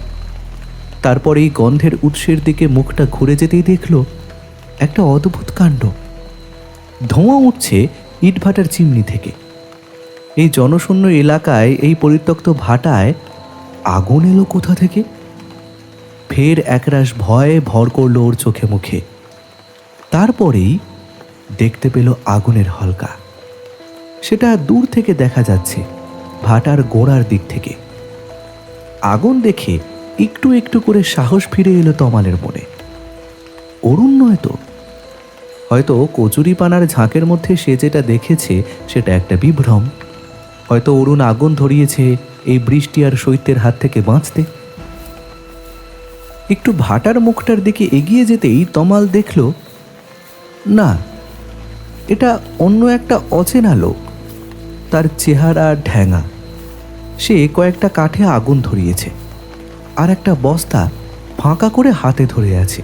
তারপর এই গন্ধের উৎসের দিকে মুখটা ঘুরে যেতেই দেখল একটা অদ্ভুত কাণ্ড। ধোঁয়া উঠছে ইটভাটার চিমনি থেকে। এই জনশূন্য এলাকায়, এই পরিত্যক্ত ভাটায় আগুন এলো কোথা থেকে? ফের একরাশ ভয়ে ভর করল ওর চোখে মুখে। তারপরেই দেখতে পেল আগুনের হলকা। সেটা দূর থেকে দেখা যাচ্ছে, ভাটার গোড়ার দিক থেকে। আগুন দেখে একটু একটু করে সাহস ফিরে এলো তমালের মনে। অরুণ নয় তো, হয়তো কচুরিপানার ঝাঁকের মধ্যে সে যেটা দেখেছে সেটা একটা বিভ্রম। হয়তো অরুণ আগুন ধরিয়েছে এই বৃষ্টি আর শৈত্যের হাত থেকে বাঁচতে। একটু ভাটার মুখটার দিকে এগিয়ে যেতেই তমাল দেখল, না, এটা অন্য একটা অচেনা লোক। তার চেহারা ঢ্যাঙা। সে কয়েকটা কাঠে আগুন ধরিয়েছে, আর একটা বস্তা ফাঁকা করে হাতে ধরে আছে।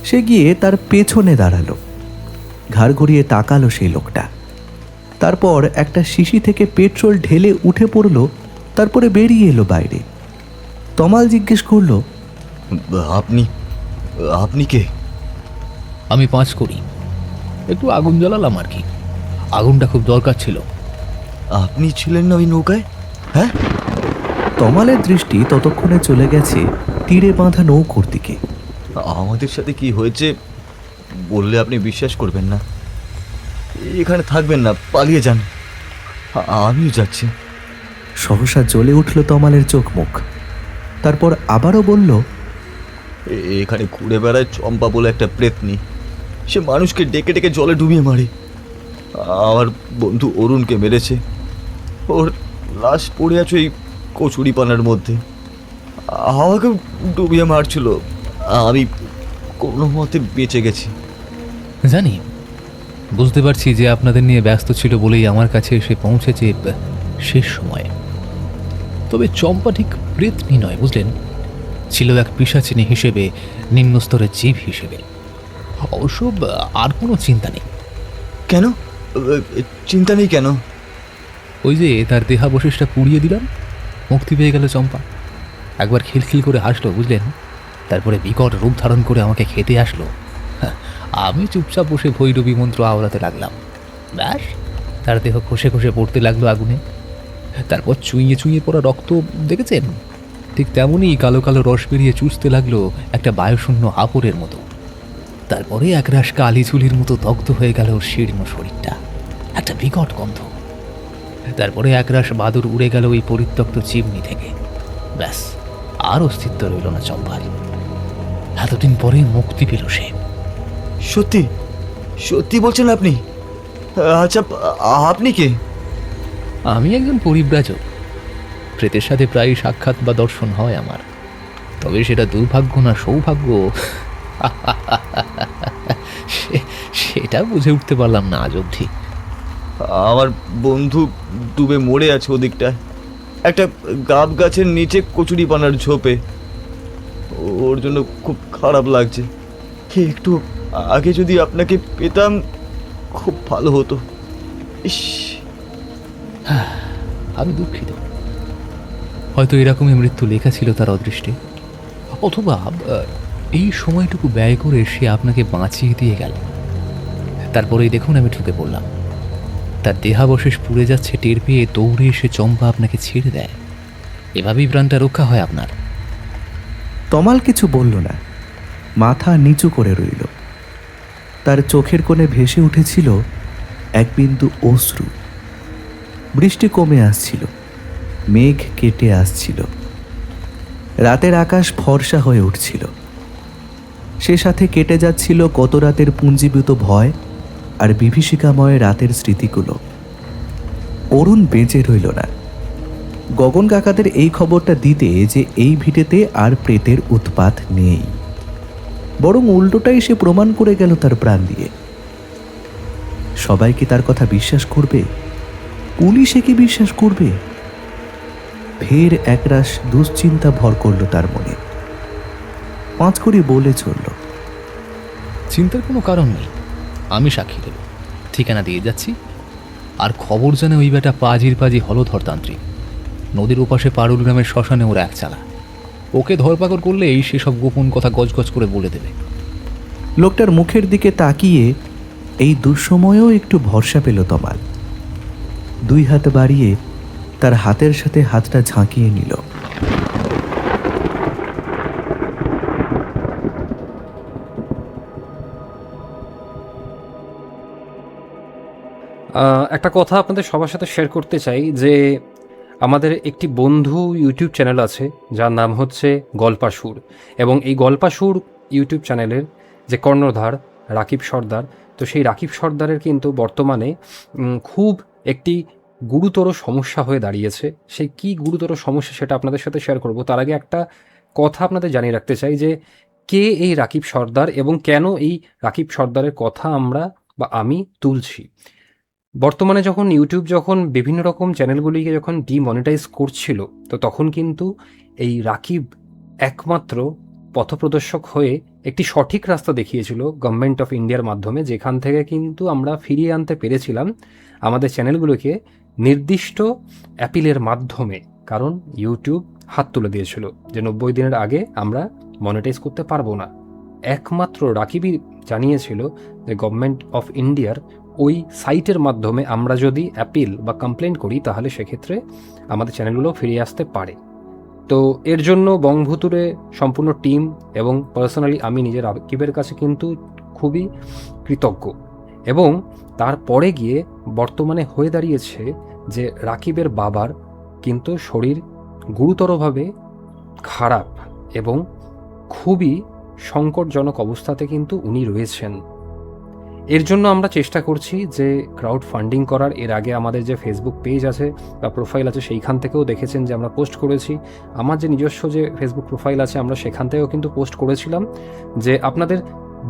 সে গিয়ে তার পেছনে দাঁড়ালো। ঘাড় ঘুরিয়ে তাকালো সেই লোকটা। তারপর একটা শিশি থেকে পেট্রোল ঢেলে উঠে পড়ল, তারপরে বেরিয়ে এলো বাইরে। তমাল জিজ্ঞেস করলো, আপনি আপনি কে? আমি 5 করি, একটু আগুন জ্বালালাম আর কি। আগুনটা খুব দরকার ছিল। আপনি ছিলেন না ওই নৌকায়? হ্যাঁ। তমালের দৃষ্টি ততক্ষণে চলে গেছে তীরে বাঁধা নৌকোর দিকে। আমাদের সাথে কি হয়েছে বললে আপনি বিশ্বাস করবেন না। এখানে থাকবেন না, পালিয়ে যান। আমিও যাচ্ছি। সহসা জ্বলে উঠল তমালের চোখ মুখ। তারপর আবারও বলল, এখানে ঘুরে বেড়ায় চম্পা বলে একটা প্রেতনি। সে মানুষকে ডেকে ডেকে জলে ডুবিয়ে মারে। আমার বন্ধু অরুণকে মেরেছে। ওর লাশ পড়ে আছে এই কচুরিপানার মধ্যে। আমাকে ডুবিয়ে মারছিল, আমি কোনো মতে বেঁচে গেছি। জানি, বুঝতে পারছি যে আপনাদের নিয়ে ব্যস্ত ছিল বলেই আমার কাছে এসে পৌঁছেছে শেষ সময়ে। তবে চম্পা ঠিক প্রেতনি নয়, বুঝলেন, ছিল এক পিশাচিনী হিসেবে, নিম্ন স্তরের জীব হিসেবে। অবশ্য আর কোনো চিন্তা নেই। কেন চিন্তা নেই কেন? ওই যে তার দেহাবশেষটা পুড়িয়ে দিলাম, মুক্তি পেয়ে গেল চম্পা। একবার খিলখিল করে হাসলো, বুঝলেন, তারপরে বিকট রূপ ধারণ করে আমাকে খেতে আসলো। আমি চুপচাপ বসে ভৈরবী মন্ত্র আওড়াতে লাগলাম। ব্যাস, তার দেহ খসে খসে পড়তে লাগলো আগুনে। তারপর চুইয়ে চুইয়ে পড়া রক্ত দেখেছেন, ঠিক তেমনই কালো কালো রস বেরিয়ে চুষতে লাগলো একটা বায়ুশূন্য হাঁপড়ের মতো। তারপরে একরাশ কালি চুলির মতো দগ্ধ হয়ে গেল ওর শীর্ণ শরীরটা, একটা বিকট গন্ধ। তারপরে একরাশ বাদুর উড়ে গেল ওই পরিত্যক্ত চিমনি থেকে। ব্যাস, আর অস্তিত্ব রইল না চম্পার। এতদিন পরে মুক্তি পেল সে। সত্যি সত্যি বলছেন আপনি? আচ্ছা, আপনি কে? আমি একজন পরিব্রাজক। প্রেতের সাথে প্রায় সাক্ষাৎ বা দর্শন হয় আমার, তবে সেটা দুর্ভাগ্য না সৌভাগ্য সেটা বুঝে উঠতে পারলাম না আজ অবধি। আমার বন্ধু ডুবে মরে আছে ওদিকটায়, একটা গাব গাছের নিচে কচুরিপানার ঝোপে। ওর জন্য খুব খারাপ লাগছে। একটু আগে যদি আপনাকে পেতাম খুব ভালো হতো। ইস, আমি দুঃখিত। হয়তো এরকমই মৃত্যু লেখা ছিল তার অদৃষ্টে, অথবা এই সময়টুকু ব্যয় করে সে আপনাকে বাঁচিয়ে দিয়ে গেল। তারপরেই দেখুন আমি ঢুকে পড়লাম। তার দেহাবশেষ পুড়ে যাচ্ছে টের পেয়ে দৌড়ে এসে চম্পা আপনাকে ছেড়ে দেয়। এভাবেই প্রাণটা রক্ষা হয় আপনার। তমাল কিছু বলল না, মাথা নিচু করে রইল। তার চোখের কোণে ভেসে উঠেছিল এক বিন্দু অশ্রু। বৃষ্টি কমে আসছিল, মেঘ কেটে আসছিল, রাতের আকাশ ফর্সা হয়ে উঠছিল। সে সাথে কেটে যাচ্ছিল কত রাতের পুঞ্জীভূত ভয় আর বিভীষিকাময় রাতের স্মৃতিগুলো। অরুণ বেঁচে রইল না। গগন কাকাদের এই খবরটা দিতে যে এই ভিটেতে আর প্রেতের উৎপাত নেই, বরং উল্টোটাই সে প্রমাণ করে গেল তার প্রাণ দিয়ে। সবাই কি তার কথা বিশ্বাস করবে? পুলিশে কি বিশ্বাস করবে? ফের একরাশ দুশ্চিন্তা ভর করল তার মনে। পাঁচকড়ি বলে চলল, চিন্তার কোনো কারণ নেই, আমি সাক্ষী দেব। ঠিকানা দিয়ে যাচ্ছি। আর খবর জানে ওই বেটা পাজির পাজি হলধর তান্ত্রিক। নদীর ওপাশে পারুল গ্রামের শ্মশানে ওরা একচালা। ওকে ধরপাকড় করলে এই সেসব গোপন কথা গজগজ করে বলে দেবে। লোকটার মুখের দিকে তাকিয়ে এই দুঃসময়েও একটু ভরসা পেল তমাল। দুই হাত বাড়িয়ে তার হাতের সাথে হাতটা ঝাঁকিয়ে নিল। একটা কথা আপনাদের সবার সাথে শেয়ার করতে চাই যে আমাদের একটি বন্ধু ইউটিউব চ্যানেল আছে যার নাম হচ্ছে গল্পাসুর, এবং এই গল্পাসুর ইউটিউব চ্যানেলের যে কর্ণধার রাকিব সর্দার, তো সেই রাকিব সর্দারের কিন্তু বর্তমানে খুব একটি গুরুতর সমস্যা হয়ে দাঁড়িয়েছে। সেই কি গুরুতর সমস্যা সেটা আপনাদের সাথে শেয়ার করব। তার আগে একটা কথা আপনাদের জানিয়ে রাখতে চাই যে কে এই রাকিব সর্দার এবং কেন এই রাকিব সর্দারের কথা আমরা বা আমি তুলছি। বর্তমানে যখন ইউটিউব যখন বিভিন্ন রকম চ্যানেলগুলিকে যখন ডিমনিটাইজ করছিল, তো তখন কিন্তু এই রাকিব একমাত্র পথপ্রদর্শক হয়ে একটি সঠিক রাস্তা দেখিয়েছিল গভর্নমেন্ট অফ ইন্ডিয়ার মাধ্যমে, যেখান থেকে কিন্তু আমরা ফিরিয়ে আনতে পেরেছিলাম আমাদের চ্যানেলগুলোকে নির্দিষ্ট অ্যাপিলের মাধ্যমে। কারণ ইউটিউব হাত তুলে দিয়েছিল যে 90 দিনের আগে আমরা মনিটাইজ করতে পারবো না। একমাত্র রাকিবই জানিয়েছিল যে গভর্নমেন্ট অফ ইন্ডিয়ার ওই সাইটের মাধ্যমে আমরা যদি অ্যাপিল বা কমপ্লেন করি তাহলে সেক্ষেত্রে আমাদের চ্যানেলগুলো ফিরিয়ে আসতে পারে। তো এর জন্য বংভুতুরে সম্পূর্ণ টিম এবং পার্সোনালি আমি নিজের রাকিবের কাছে কিন্তু খুবই কৃতজ্ঞ। এবং তারপরে গিয়ে বর্তমানে হয়ে দাঁড়িয়েছে যে রাকিবের বাবার কিন্তু শরীর গুরুতরভাবে খারাপ এবং খুবই সংকটজনক অবস্থাতে কিন্তু উনি রয়েছেন। এর জন্য আমরা চেষ্টা করছি যে ক্রাউড ফান্ডিং করার। এর আগে আমাদের যে ফেসবুক পেজ আছে বা প্রোফাইল আছে সেইখান থেকেও দেখেছেন যে আমরা পোস্ট করেছি। আমার যে নিজস্ব যে ফেসবুক প্রোফাইল আছে আমরা সেখান থেকেও কিন্তু পোস্ট করেছিলাম যে আপনাদের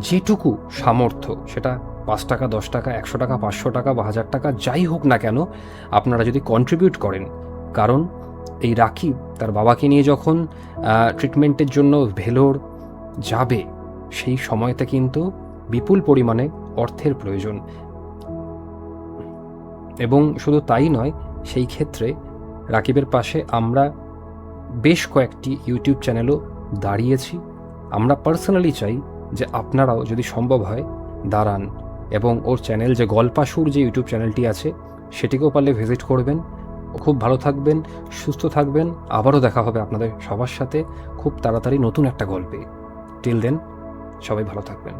যেটুকু সামর্থ্য, সেটা 5 টাকা, 10 টাকা, 100 টাকা, 500 টাকা বা 1000 টাকা যাই হোক না কেন, আপনারা যদি কন্ট্রিবিউট করেন, কারণ এই রাকিব তার বাবাকে নিয়ে যখন ট্রিটমেন্টের জন্য ভেলোর যাবে সেই সময়তে কিন্তু বিপুল পরিমাণে অর্থের প্রয়োজন। এবং শুধু তাই নয়, সেই ক্ষেত্রে রাকিবের পাশে আমরা বেশ কয়েকটি ইউটিউব চ্যানেলও দাঁড়িয়েছি। আমরা পার্সোনালি চাই যে আপনারাও যদি সম্ভব হয় দাঁড়ান এবং ওর চ্যানেল যে গল্পাসুর যে ইউটিউব চ্যানেলটি আছে সেটিকেও পারলে ভিজিট করবেন। খুব ভালো থাকবেন, সুস্থ থাকবেন। আবারও দেখা হবে আপনাদের সবার সাথে খুব তাড়াতাড়ি নতুন একটা গল্পে। টিল দেন সবাই ভালো থাকবেন।